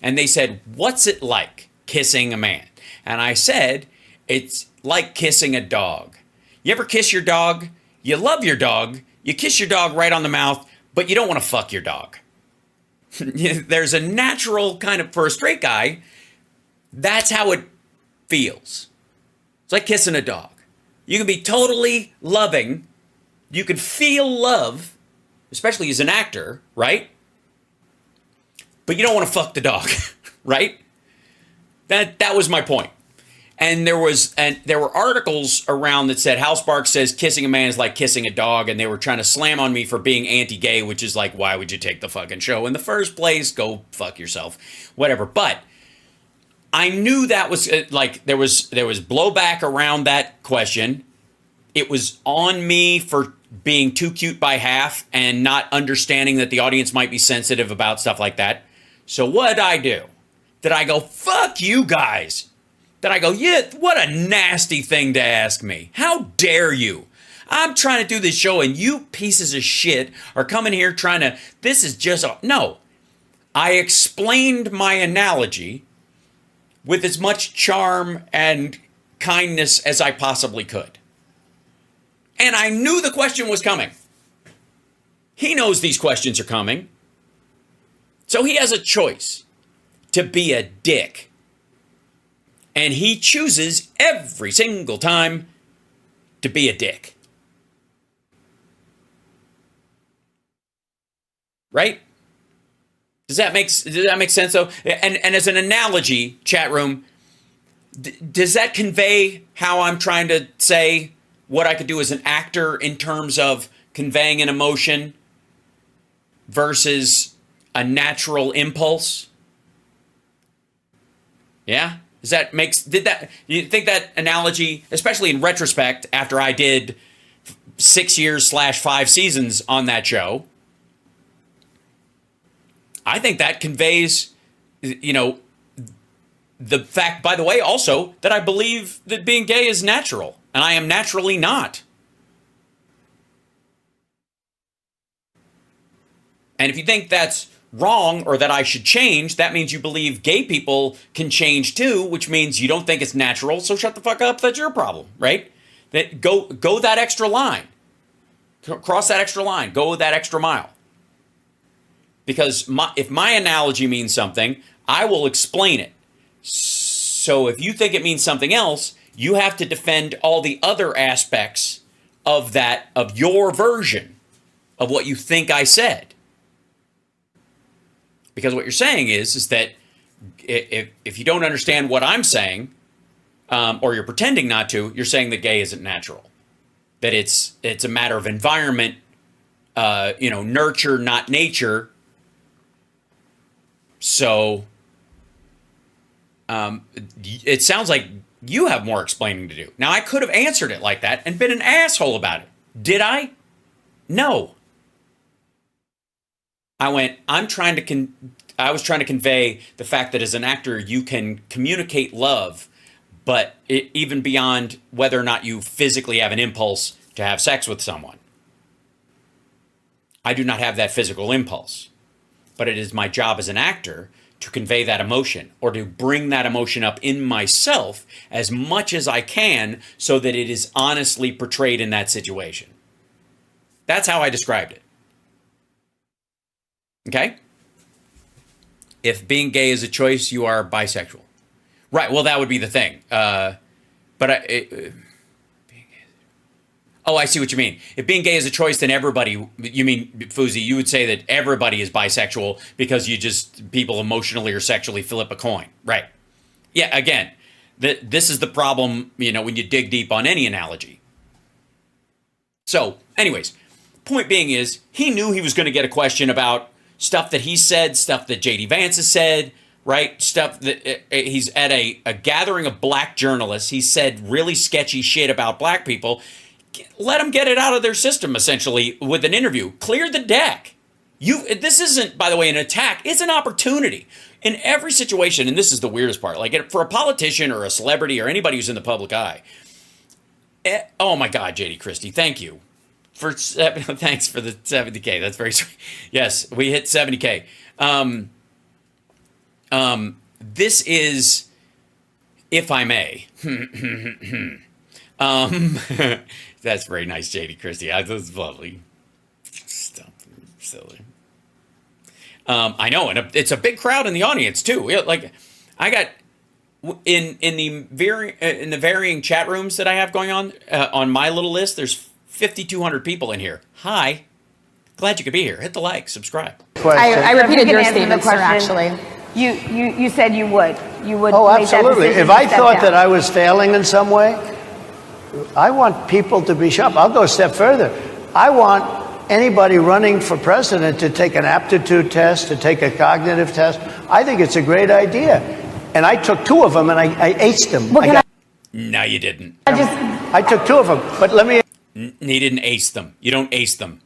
And they said, what's it like kissing a man? And I said, it's like kissing a dog. You ever kiss your dog? You love your dog. You kiss your dog right on the mouth, but you don't want to fuck your dog. There's a natural kind of, for a straight guy, that's how it feels. It's like kissing a dog. You can be totally loving. You can feel love, especially as an actor, right? But you don't want to fuck the dog, right? That was my point. And there were articles around that said Hal Sparks says kissing a man is like kissing a dog, and they were trying to slam on me for being anti-gay, which is like, why would you take the fucking show in the first place? Go fuck yourself, whatever. But I knew that was like there was blowback around that question. It was on me for being too cute by half and not understanding that the audience might be sensitive about stuff like that. So what did I do? Did I go, fuck you guys? Did I go, yeah, what a nasty thing to ask me. How dare you? I'm trying to do this show and you pieces of shit are coming here trying to, this is just, no. I explained my analogy with as much charm and kindness as I possibly could. And I knew the question was coming. He knows these questions are coming. So he has a choice to be a dick. And he chooses every single time to be a dick. Right? Does that make sense though? And as an analogy, chat room, does that convey how I'm trying to say what I could do as an actor in terms of conveying an emotion versus a natural impulse? Yeah? You think that analogy, especially in retrospect, after I did 6 years / 5 seasons on that show, I think that conveys, the fact, by the way, also, that I believe that being gay is natural, and I am naturally not. And if you think that's wrong or that I should change, that means you believe gay people can change too, which means you don't think it's natural. So shut the fuck up. That's your problem, right? That go that extra line. Cross that extra line. Go that extra mile. Because if my analogy means something, I will explain it. So if you think it means something else, you have to defend all the other aspects of that, of your version of what you think I said. Because what you're saying is that if you don't understand what I'm saying, or you're pretending not to, you're saying that gay isn't natural. That it's a matter of environment, nurture, not nature. So it sounds like you have more explaining to do. Now, I could have answered it like that and been an asshole about it. Did I? No. I was trying to convey the fact that as an actor, you can communicate love, but even beyond whether or not you physically have an impulse to have sex with someone. I do not have that physical impulse, but it is my job as an actor to convey that emotion or to bring that emotion up in myself as much as I can so that it is honestly portrayed in that situation. That's how I described it. Okay? If being gay is a choice, you are bisexual. Right, well, that would be the thing. I see what you mean. If being gay is a choice, then everybody, you mean, Fuzi, you would say that everybody is bisexual because people emotionally or sexually flip a coin. Right. Yeah, again, this is the problem, when you dig deep on any analogy. So, anyways, point being is, he knew he was going to get a question about stuff that he said, stuff that J.D. Vance has said, right? Stuff that he's at a gathering of black journalists. He said really sketchy shit about black people. Let them get it out of their system, essentially, with an interview. Clear the deck. This isn't, by the way, an attack. It's an opportunity. In every situation, and this is the weirdest part, like for a politician or a celebrity or anybody who's in the public eye. Oh my God, J.D. Christie, thank you. Thanks for the 70K. That's very sweet. Yes, we hit 70K. This is, if I may. That's very nice, J.D. Christie. That's lovely. Stop. Silly. I know, and it's a big crowd in the audience too. Like, I got in the varying chat rooms that I have going on my little list. There's 5,200 people in here. Hi, glad you could be here. Hit the like, subscribe. I repeated your answer the statement, sir, question. actually. You said you would. You would. Oh, make that absolutely. decision If to I step thought down. that I was failing in some way, I want people to be sharp. I'll go a step further. I want anybody running for president to take an aptitude test, to take a cognitive test. I think it's a great idea. And I took 2 of them and I aced them. No, you didn't. I took 2 of them, but let me... He didn't ace them. You don't ace them.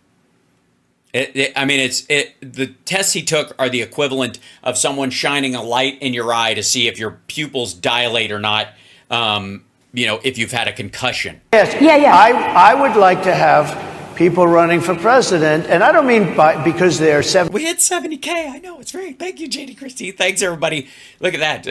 The tests he took are the equivalent of someone shining a light in your eye to see if your pupils dilate or not, if you've had a concussion. Yes. Yeah. I would like to have people running for president, and I don't mean because they're 70. We hit 70K. I know. It's great. Thank you, J.D. Christie. Thanks, everybody. Look at that.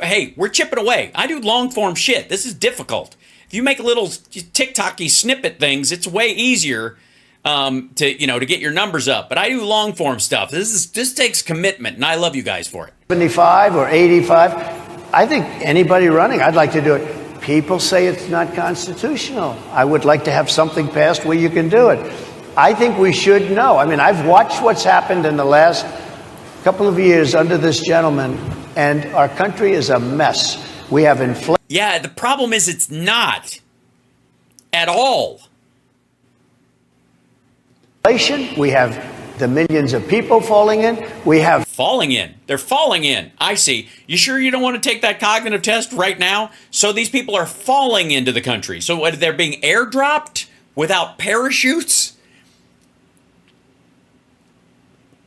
Hey, we're chipping away. I do long-form shit. This is difficult. If you make little TikTok-y snippet things, it's way easier to get your numbers up. But I do long-form stuff. This takes commitment, and I love you guys for it. 75 or 85. I think anybody running, I'd like to do it. People say it's not constitutional. I would like to have something passed where you can do it. I think we should know. I mean, I've watched what's happened in the last couple of years under this gentleman, and our country is a mess. We have inflation. Yeah, the problem is it's not at all. We have the millions of people falling in. We have Falling in. They're falling in. I see. You sure you don't want to take that cognitive test right now? So these people are falling into the country. So what, they're being airdropped without parachutes?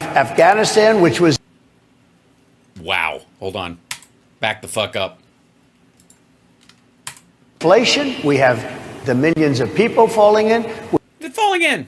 Afghanistan, which was... Wow. Hold on. Back the fuck up. Inflation. We have the millions of people falling in. They're falling in.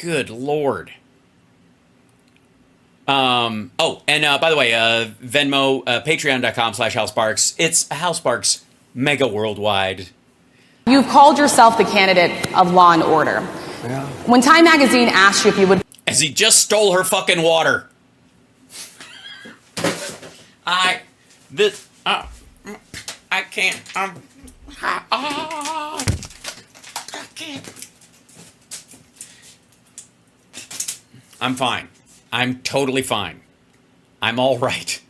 Good Lord. Oh, and by the way, Venmo, patreon.com/HalSparks. It's HalSparks mega worldwide. You've called yourself the candidate of law and order. Yeah. When Time Magazine asked you if you would... As he just stole her fucking water. I can't, I can't. I'm fine. I'm totally fine. I'm all right.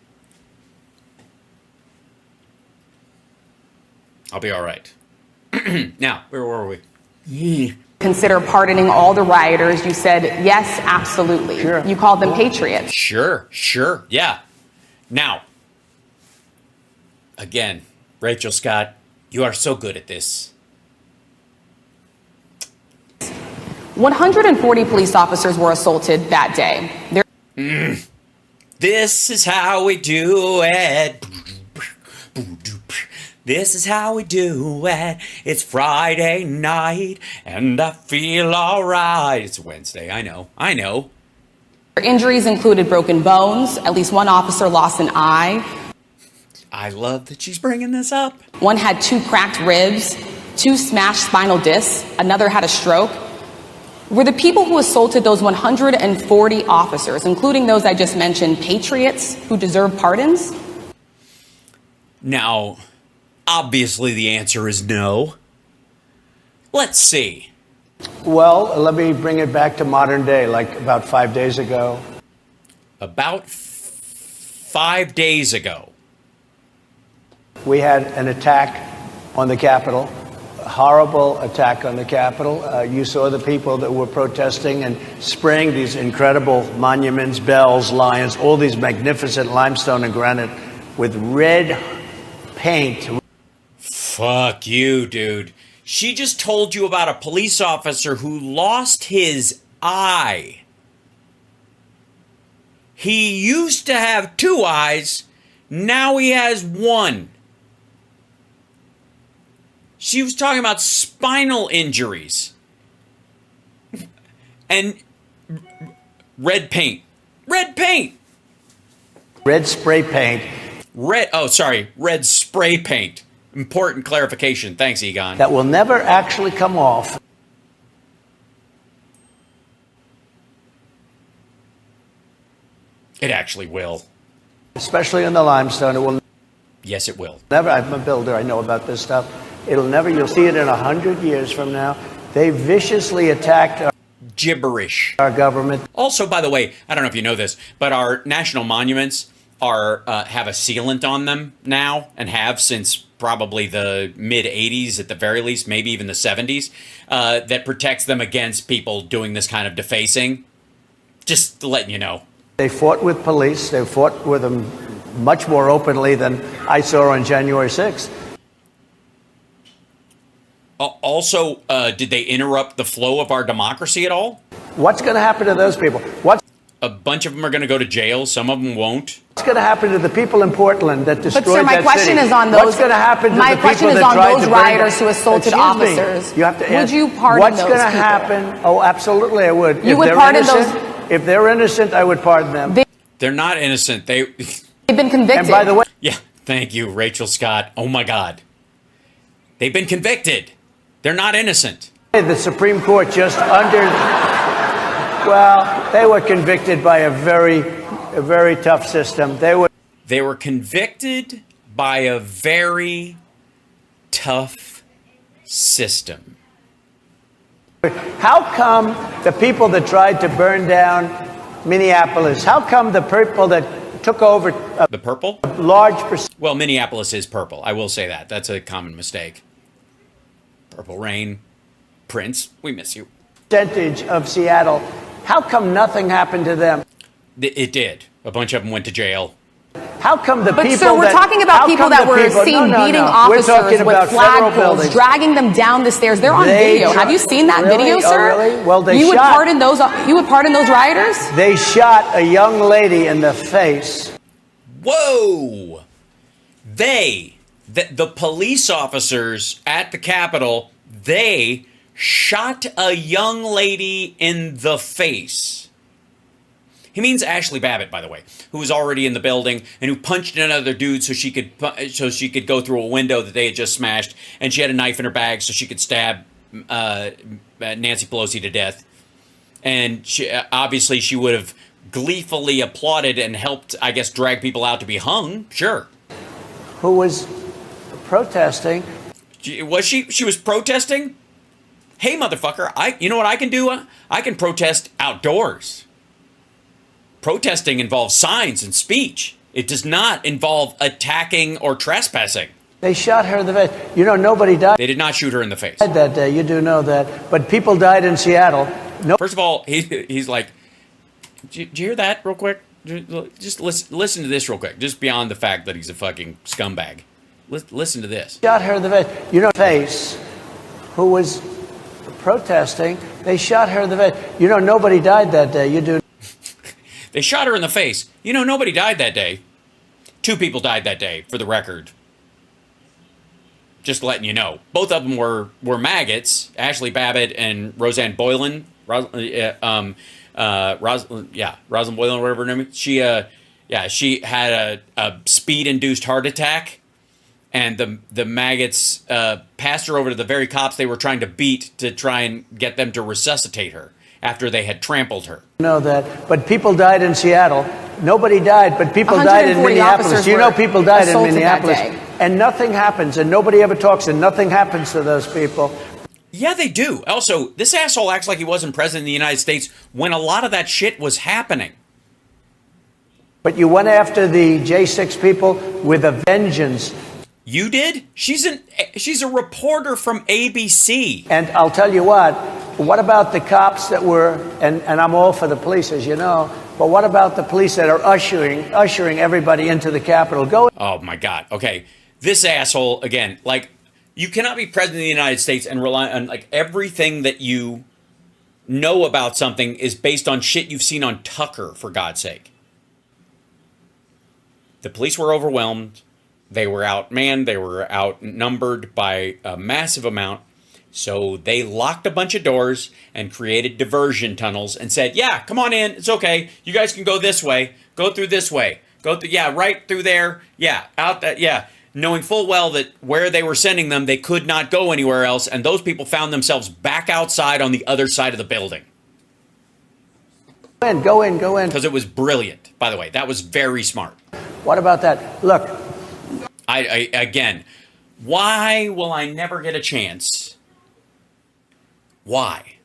I'll be all right. Now, where were we? Consider pardoning all the rioters. You said, yes, absolutely. Sure. You called them patriots. Sure, yeah. Now, again, Rachel Scott, you are so good at this. 140 police officers were assaulted that day. This is how we do it. This is how we do it. It's Friday night, and I feel all right. It's Wednesday, I know. Injuries included broken bones. At least one officer lost an eye. I love that she's bringing this up. One had 2 cracked ribs, 2 smashed spinal discs. Another had a stroke. Were the people who assaulted those 140 officers, including those I just mentioned, patriots who deserve pardons? Now, obviously the answer is no. Let's see. Well, let me bring it back to modern day, like about 5 days ago. About 5 days ago. We had an attack on the Capitol, a horrible attack on the Capitol. You saw the people that were protesting and spraying these incredible monuments, bells, lions, all these magnificent limestone and granite with red paint. Fuck you, dude. She just told you about a police officer who lost his eye. He used to have 2 eyes. Now he has 1. She was talking about spinal injuries. And red paint. Red paint. Red spray paint. Red spray paint. Important clarification. Thanks, Egon. That will never actually come off. It actually will. Especially in the limestone. It will Yes, it will. never, I'm a builder, I know about this stuff. It'll never, you'll see it in 100 years from now. They viciously attacked Gibberish. our government. Also, by the way, I don't know if you know this, but our national monuments are have a sealant on them now, and have since probably the mid 80s at the very least, maybe even the 70s, that protects them against people doing this kind of defacing. Just letting you know. They fought with police. They fought with them much more openly than I saw on January 6th. Also, did they interrupt the flow of our democracy at all? What's going to happen to those people? What's A bunch of them are going to go to jail. Some of them won't. going to happen to the people in Portland that destroyed But sir, my that question city? is on those. What's going to happen to my the question people is that on tried those to bring rioters it? who assaulted Excuse me. officers. You have to Would answer. you pardon What's those going to people? happen? Oh, absolutely, I would. You If would they're pardon innocent, those- If they're innocent, I would pardon them. They're not innocent. They've been convicted. And by the way, Yeah, thank you, Rachel Scott. Oh my God. They've been convicted. They're not innocent. the Supreme Court just well, they were convicted by a very tough system. They were convicted by a very tough system. How come the people that tried to burn down Minneapolis, how come the people that took over The purple? a large percentage Well, Minneapolis is purple. I will say that. That's a common mistake. Purple Rain. Prince, we miss you. of Seattle, how come nothing happened to them? It did. A bunch of them went to jail. How come the But people sir, we're that, talking about how people come that the were people- seen no, beating no. officers We're talking with about federal flagpoles, buildings. dragging them down the stairs. They're on They video. try- Have you seen that Really? video, Oh, sir? really? Well, they you would shot- pardon those. You would pardon those rioters? They shot a young lady in the face. Whoa! The police officers at the Capitol, they shot a young lady in the face. He means Ashley Babbitt, by the way, who was already in the building and who punched another dude so she could go through a window that they had just smashed, and she had a knife in her bag so she could stab Nancy Pelosi to death. And she would have gleefully applauded and helped, I guess, drag people out to be hung. Sure. Who was protesting. Was she? She was protesting? Hey, motherfucker, you know what I can do? I can protest outdoors. Protesting involves signs and speech. It does not involve attacking or trespassing. They shot her in the face. You know, nobody died. They did not shoot her in the face. That day, you do know that. But people died in Seattle. No. First of all, he's like, did you hear that real quick? Just listen to this real quick. Just beyond the fact that he's a fucking scumbag. Listen to this. Shot her in the face. You know, face, who was protesting. They shot her in the face. You know, nobody died that day. You do. They shot her in the face. You know, nobody died that day. 2 people died that day, for the record. Just letting you know. Both of them were maggots. Ashley Babbitt and Roseanne Boylan. Rosalind Boylan, whatever her name is. She had a speed-induced heart attack. And the maggots passed her over to the very cops they were trying to beat to try and get them to resuscitate her after they had trampled her. Know that, but people died in Seattle. Nobody died, but people died in Minneapolis. You know, people died in Minneapolis, and nothing happens, and nobody ever talks, and nothing happens to those people. Yeah, they do. Also, this asshole acts like he wasn't president of the United States when a lot of that shit was happening. But you went after the J6 people with a vengeance. You did? She's a reporter from ABC. And I'll tell you what about the cops that were, and I'm all for the police, as you know, but what about the police that are ushering everybody into the Capitol? Oh, my God. Okay. This asshole, again, like, you cannot be president of the United States and rely on, like, everything that you know about something is based on shit you've seen on Tucker, for God's sake. The police were overwhelmed. They were outmanned. They were outnumbered by a massive amount. So they locked a bunch of doors and created diversion tunnels and said, yeah, come on in. It's okay. You guys can go this way. Go through this way. Right through there. Yeah, out that. Yeah. Knowing full well that where they were sending them, they could not go anywhere else. And those people found themselves back outside on the other side of the building. Go in. Because it was brilliant, by the way. That was very smart. What about that? Look. Again, why will I never get a chance? Why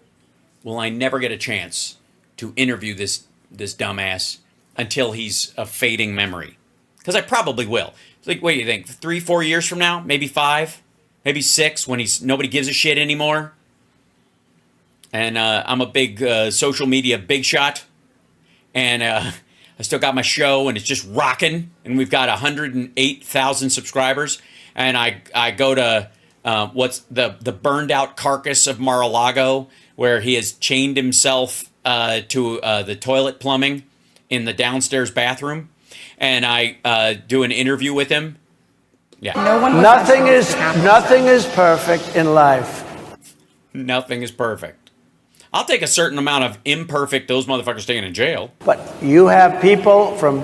will I never get a chance to interview this dumbass until he's a fading memory? Because I probably will. It's like, what do you think? 3-4 years from now? Maybe 5? Maybe 6 when nobody gives a shit anymore? And I'm a big social media big shot. And I still got my show and it's just rocking. And we've got 108,000 subscribers. And I go to what's the burned out carcass of Mar-a-Lago, where he has chained himself to the toilet plumbing in the downstairs bathroom. And I do an interview with him. Yeah. Nothing is perfect in life. Nothing is perfect. I'll take a certain amount of imperfect, those motherfuckers staying in jail. But you have people from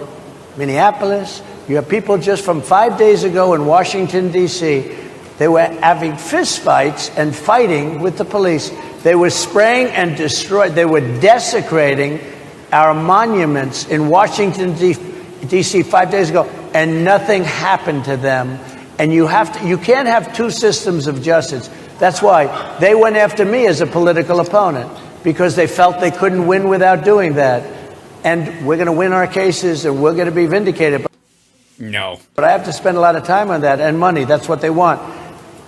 Minneapolis, you have people just from 5 days ago in Washington, D.C. They were having fistfights and fighting with the police. They were spraying and destroying, they were desecrating our monuments in Washington, D.C. 5 days ago, and nothing happened to them. And you can't have 2 systems of justice. That's why they went after me as a political opponent, because they felt they couldn't win without doing that. And we're going to win our cases and we're going to be vindicated. No. But I have to spend a lot of time on that and money. That's what they want.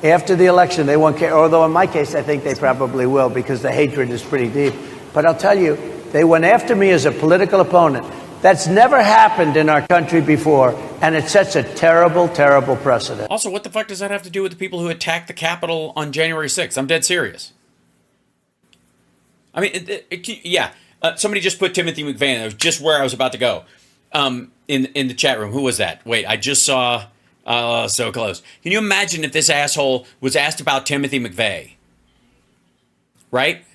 After the election, they won't care. Although in my case, I think they probably will, because the hatred is pretty deep. But I'll tell you, they went after me as a political opponent. That's never happened in our country before, and it sets a terrible, terrible precedent. Also, what the fuck does that have to do with the people who attacked the Capitol on January 6th? I'm dead serious. I mean, yeah. Somebody just put Timothy McVeigh. That was just where I was about to go. In the chat room. Who was that? Wait, I just saw. So close. Can you imagine if this asshole was asked about Timothy McVeigh? right?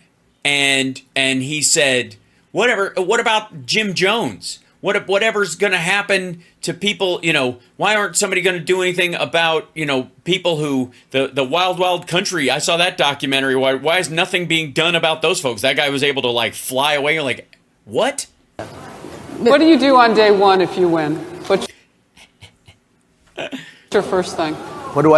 And he said, whatever. What about Jim Jones? Whatever's going to happen to people, why aren't somebody going to do anything about, people who, the wild, wild country, I saw that documentary, why is nothing being done about those folks? That guy was able to, like, fly away. You're like, what? What do you do on day one if you win? What's your first thing? What do?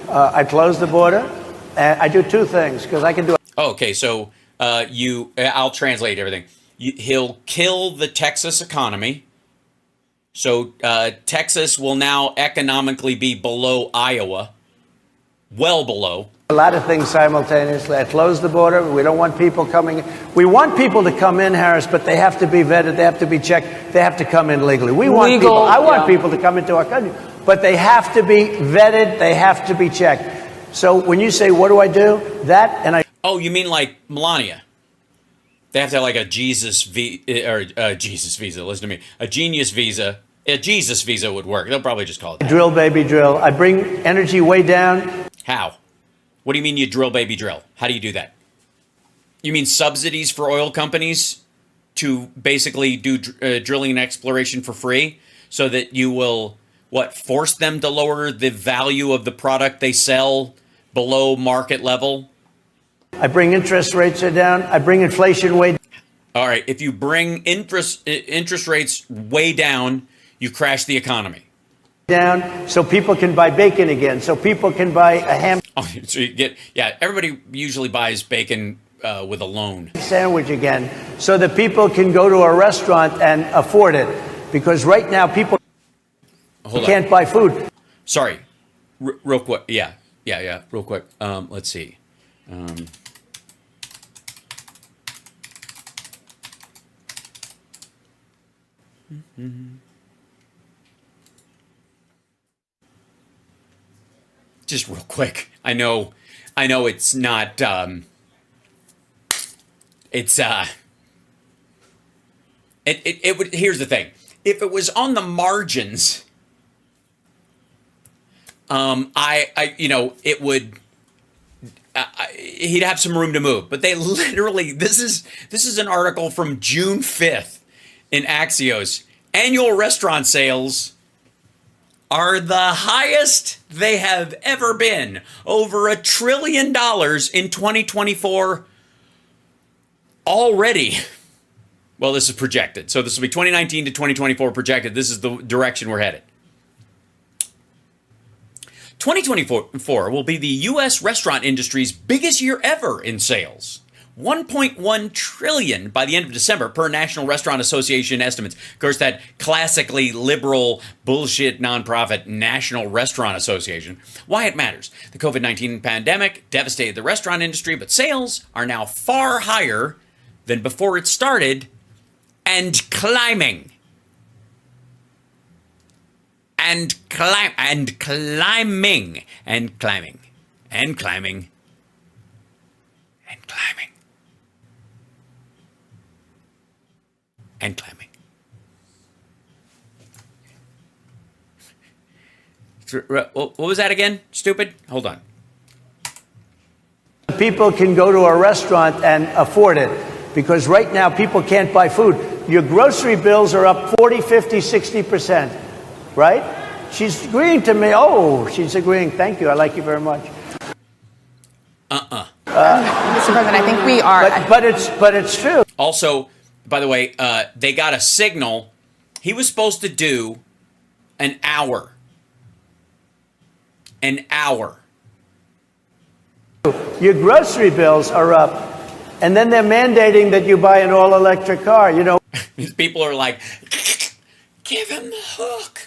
I close the border, and I do two things, because I can do... Oh, okay, so I'll translate everything. He'll kill the Texas economy. So Texas will now economically be below Iowa, well below. A lot of things simultaneously. I close the border. We don't want people coming. We want people to come in, Harris, but they have to be vetted. They have to be checked. They have to come in legally. We want people. I want people to come into our country, but they have to be vetted. They have to be checked. So when you say, what do I do? That and I. Oh, you mean like Melania? They have to have like a Jesus visa. Listen to me. A genius visa. A Jesus visa would work. They'll probably just call it that. Drill, baby, drill. I bring energy way down. How? What do you mean you drill, baby, drill? How do you do that? You mean subsidies for oil companies to basically do drilling and exploration for free so that you will, force them to lower the value of the product they sell below market level? I bring interest rates down. I bring inflation way down. All right. If you bring interest rates way down, you crash the economy. Down so people can buy bacon again, so people can buy a ham so you get, everybody usually buys bacon with a loan. Sandwich again, so that people can go to a restaurant and afford it. Because right now people can't buy food. Sorry, real quick. Yeah, real quick. Let's see. Just real quick. I know it's not, it would, here's the thing. If it was on the margins, it would, he'd have some room to move, but they literally, this is an article from June 5th in Axios. Annual restaurant sales are the highest they have ever been. Over $1 trillion in 2024 already. Well, this is projected. So this will be 2019 to 2024 projected. This is the direction we're headed. 2024 will be the U.S. restaurant industry's biggest year ever in sales. 1.1 trillion by the end of December per National Restaurant Association estimates. Of course, that classically liberal bullshit nonprofit National Restaurant Association. Why it matters. The COVID-19 pandemic devastated the restaurant industry, but sales are now far higher than before it started and climbing. And climbing. And climbing. And climbing. And climbing. And climbing. What was that again? Stupid? Hold on. People can go to a restaurant and afford it. Because right now people can't buy food. Your grocery bills are up 40, 50, 60%. Right? She's agreeing to me. Oh, she's agreeing. Thank you. I like you very much. Mr. President, I think we are. But it's true. Also, by the way, they got a signal. He was supposed to do an hour. An hour. Your grocery bills are up. And then they're mandating that you buy an all-electric car. These people are like, give him the hook.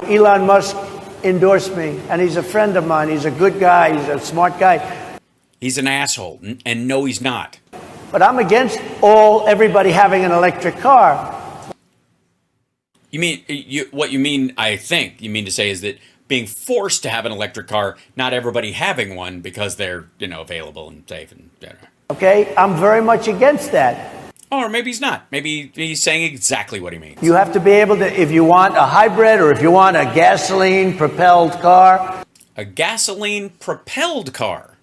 Elon Musk endorsed me, and he's a friend of mine. He's a good guy. He's a smart guy. He's an asshole, and no, he's not. But I'm against everybody having an electric car. You mean, what you mean, I think, you mean to say is that being forced to have an electric car, not everybody having one because they're, available and safe and etc. Okay, I'm very much against that. Or maybe he's not. Maybe he's saying exactly what he means. You have to be able to, if you want a hybrid or if you want a gasoline-propelled car. A gasoline-propelled car?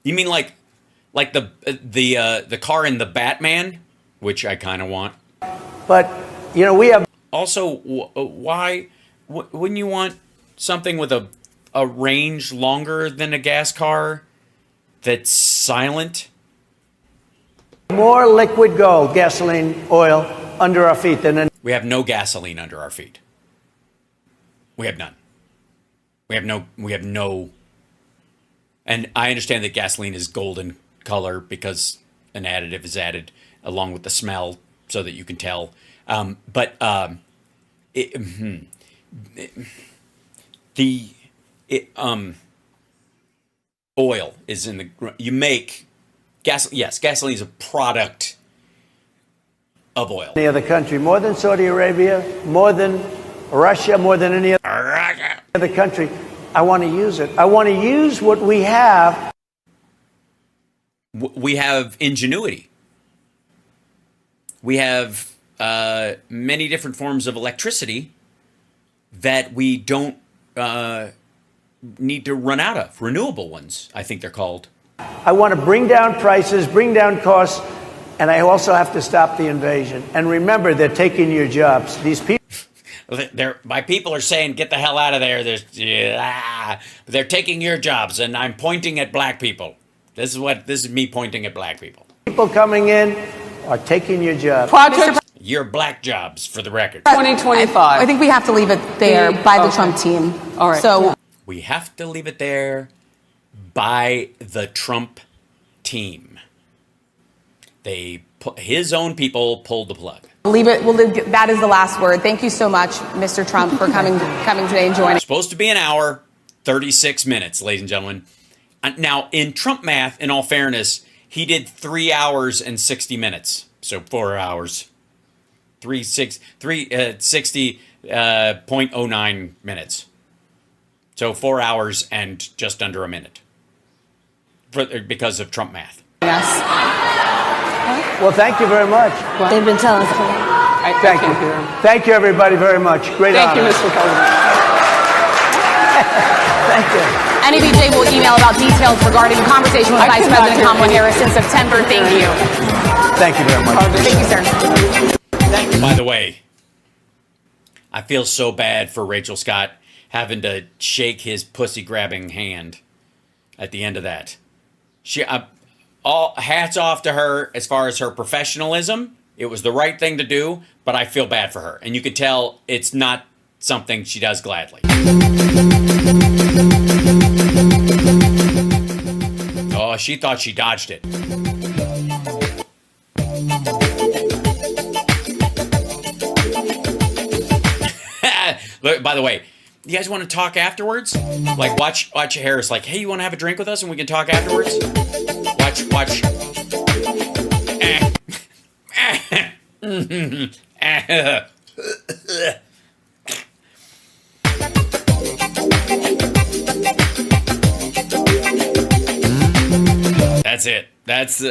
You mean like the car in the Batman, which I kind of want. But, you know, we have... Also, why wouldn't you want something with a range longer than a gas car that's silent? more liquid gold, gasoline, oil, under our feet than... We have no gasoline under our feet. We have none. We have no... And I understand that gasoline is golden color because an additive is added along with the smell so that you can tell. Oil is in the... You make... Yes, gasoline is a product of oil. Any other country, more than Saudi Arabia, more than Russia, more than any other country. I want to use it. I want to use what we have. We have ingenuity. We have many different forms of electricity that we don't need to run out of. Renewable ones, I think they're called. I want to bring down prices, bring down costs, and I also have to stop the invasion. And remember, they're taking your jobs. These people... My people are saying, get the hell out of there. They're taking your jobs, and I'm pointing at black people. This is me pointing at black people. People coming in are taking your jobs. Your black jobs, for the record. 2025. I think we have to leave it there by the Trump team. All right. So We have to leave it there by the Trump team. His own people pulled the plug. leave it. That is the last word. Thank you so much, Mr. Trump, for coming today and joining. It's supposed to be an hour, 36 minutes, ladies and gentlemen. Now, in Trump math, in all fairness, he did 3 hours and 60 minutes. So 4 hours. 60.09 minutes. So 4 hours and just under a minute. Because of Trump math. Yes. Well, thank you very much. They've been telling us. Thank you. Thank you, everybody, very much. Great Thank you, honor. Mr. President. Thank you. NABJ will email about details regarding the conversation with Vice President Kamala Harris in September. Thank you. Thank you very much. Thank you, sir. By the way, I feel so bad for Rachel Scott having to shake his pussy-grabbing hand at the end of that. All hats off to her as far as her professionalism. It was the right thing to do, but I feel bad for her. And you could tell it's not something she does gladly. Oh, she thought she dodged it. Look, by the way, you guys want to talk afterwards? Like, watch Harris. Like, hey, you want to have a drink with us and we can talk afterwards? Watch. That's it. That's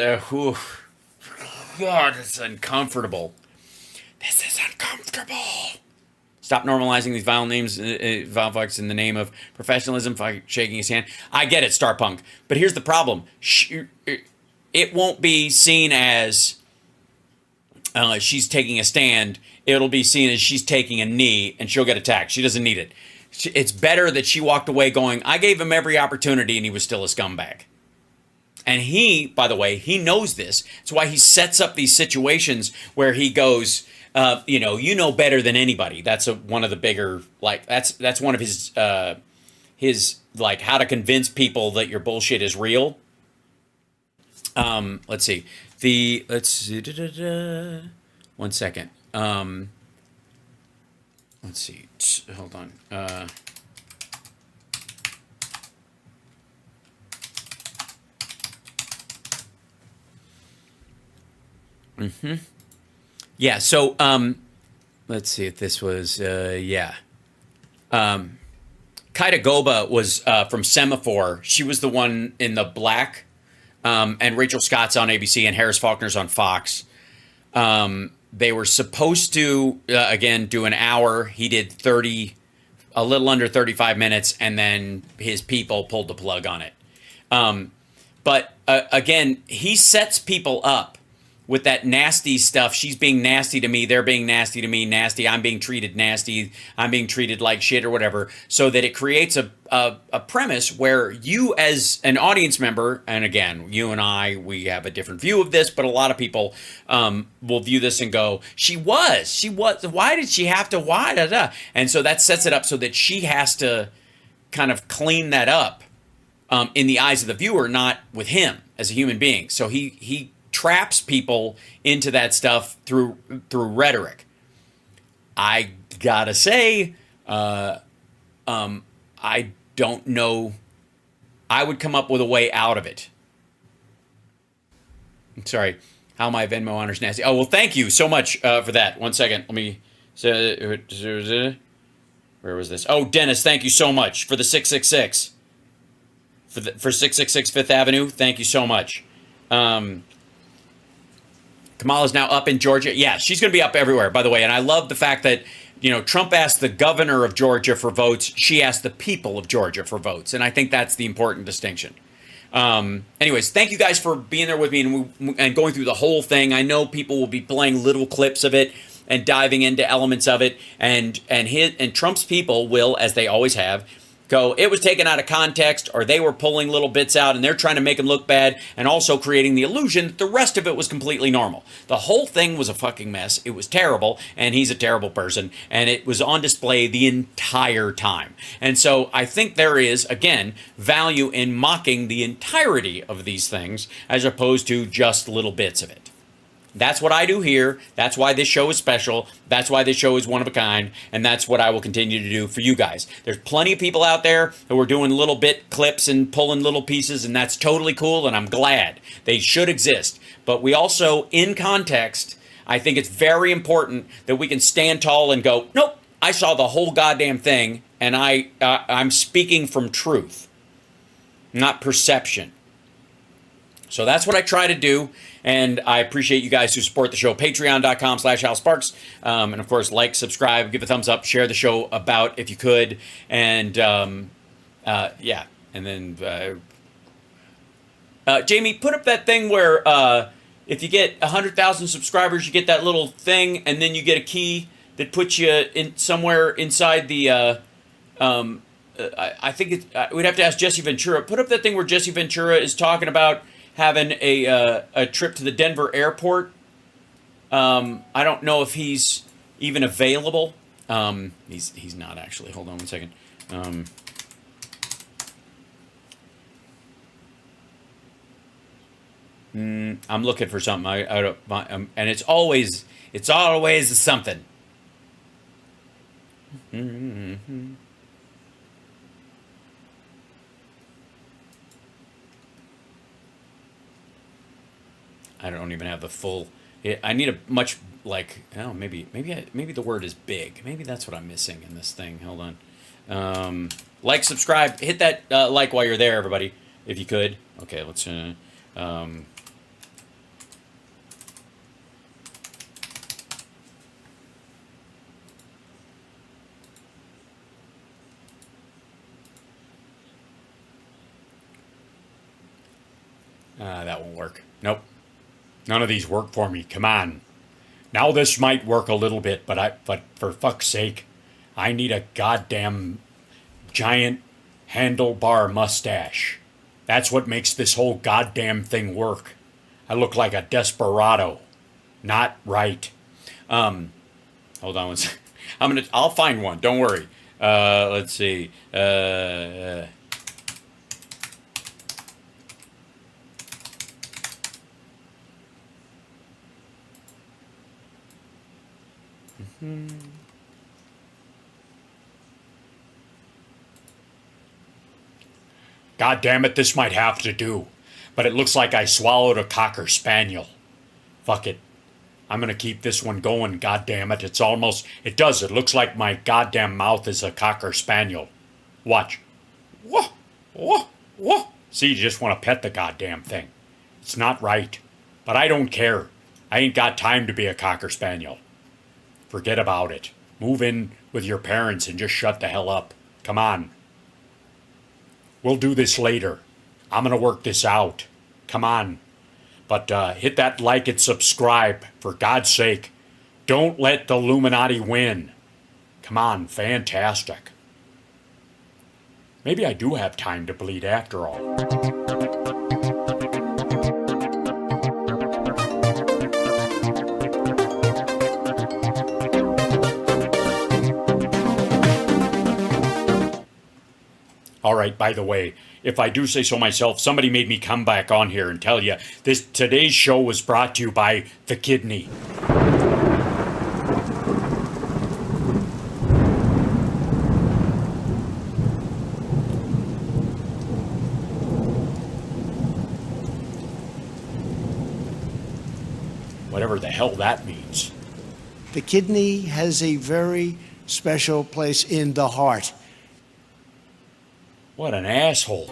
God, it's uncomfortable. This is uncomfortable. Stop normalizing these vile names, vile fucks in the name of professionalism, shaking his hand. I get it, Star Punk. But here's the problem. It won't be seen as she's taking a stand. It'll be seen as she's taking a knee, and she'll get attacked. She doesn't need it. It's better that she walked away going, I gave him every opportunity, and he was still a scumbag. And he, by the way, he knows this. That's why he sets up these situations where he goes... you know better than anybody. That's one of the bigger, like, that's one of his like, how to convince people that your bullshit is real. Let's see. One second. Let's see. Hold on. Yeah, so, let's see if this was, Kaida Goba was from Semaphore. She was the one in the black, and Rachel Scott's on ABC and Harris Faulkner's on Fox. They were supposed to, again, do an hour. He did a little under 35 minutes, and then his people pulled the plug on it. But again, he sets people up with that nasty stuff. She's being nasty to me. They're being nasty to me. Nasty. I'm being treated nasty. I'm being treated like shit or whatever. So that it creates a premise where you as an audience member, and again, you and I, we have a different view of this, but a lot of people will view this and go, she was, why did she have to, why, da, da. And so that sets it up so that she has to kind of clean that up in the eyes of the viewer, not with him as a human being. So he traps people into that stuff through rhetoric. I gotta say, I don't know. I would come up with a way out of it. I'm sorry. How my Venmo honors nasty. Oh, well, thank you so much for that. 1 second. Let me. Where was this? Oh, Dennis, thank you so much for the 666. For 666 Fifth Avenue. Thank you so much. Kamala's now up in Georgia. Yeah, she's going to be up everywhere, by the way. And I love the fact that, you know, Trump asked the governor of Georgia for votes. She asked the people of Georgia for votes. And I think that's the important distinction. Anyways, thank you guys for being there with me and going through the whole thing. I know people will be playing little clips of it and diving into elements of it. And Trump's people will, as they always have, go, it was taken out of context, or they were pulling little bits out and they're trying to make him look bad, and also creating the illusion that the rest of it was completely normal. The whole thing was a fucking mess. It was terrible, and he's a terrible person, and it was on display the entire time. And so I think there is, again, value in mocking the entirety of these things as opposed to just little bits of it. That's what I do here. That's why this show is special. That's why this show is one of a kind. And that's what I will continue to do for you guys. There's plenty of people out there who are doing little bit clips and pulling little pieces, and that's totally cool, and I'm glad. They should exist. But we also, in context, I think it's very important that we can stand tall and go, nope, I saw the whole goddamn thing, and I'm speaking from truth, not perception. So that's what I try to do, and I appreciate you guys who support the show. Patreon.com/HalSparks. And of course, like, subscribe, give a thumbs up, share the show about if you could. And yeah. And then, Jamie, put up that thing where if you get 100,000 subscribers, you get that little thing, and then you get a key that puts you in somewhere inside the... I think we'd have to ask Jesse Ventura. Put up that thing where Jesse Ventura is talking about having a trip to the Denver airport. I don't know if he's even available. He's not actually. Hold on 1 second. I'm looking for something. And it's always something. I don't even have the full. I need a much maybe the word is big. Maybe that's what I'm missing in this thing. Hold on. Like, subscribe, hit that like while you're there, everybody, if you could. Okay, let's. That won't work. Nope. None of these work for me. Come on. Now this might work a little bit, but for fuck's sake, I need a goddamn giant handlebar mustache. That's what makes this whole goddamn thing work. I look like a desperado. Not right. Hold on one second. I'll find one. Don't worry. Let's see. God damn it, this might have to do. But it looks like I swallowed a Cocker Spaniel. Fuck it. I'm gonna keep this one going, god damn it. It does. It looks like my goddamn mouth is a Cocker Spaniel. Watch. Whoa, whoa, whoa. See, you just want to pet the goddamn thing. It's not right. But I don't care. I ain't got time to be a Cocker Spaniel. Forget about it. Move in with your parents and just shut the hell up. Come on. We'll do this later. I'm gonna work this out. Come on. But hit that like and subscribe, for God's sake. Don't let the Illuminati win. Come on, fantastic. Maybe I do have time to bleed after all. All right, by the way, if I do say so myself, somebody made me come back on here and tell you today's show was brought to you by the kidney. Whatever the hell that means. The kidney has a very special place in the heart. What an asshole.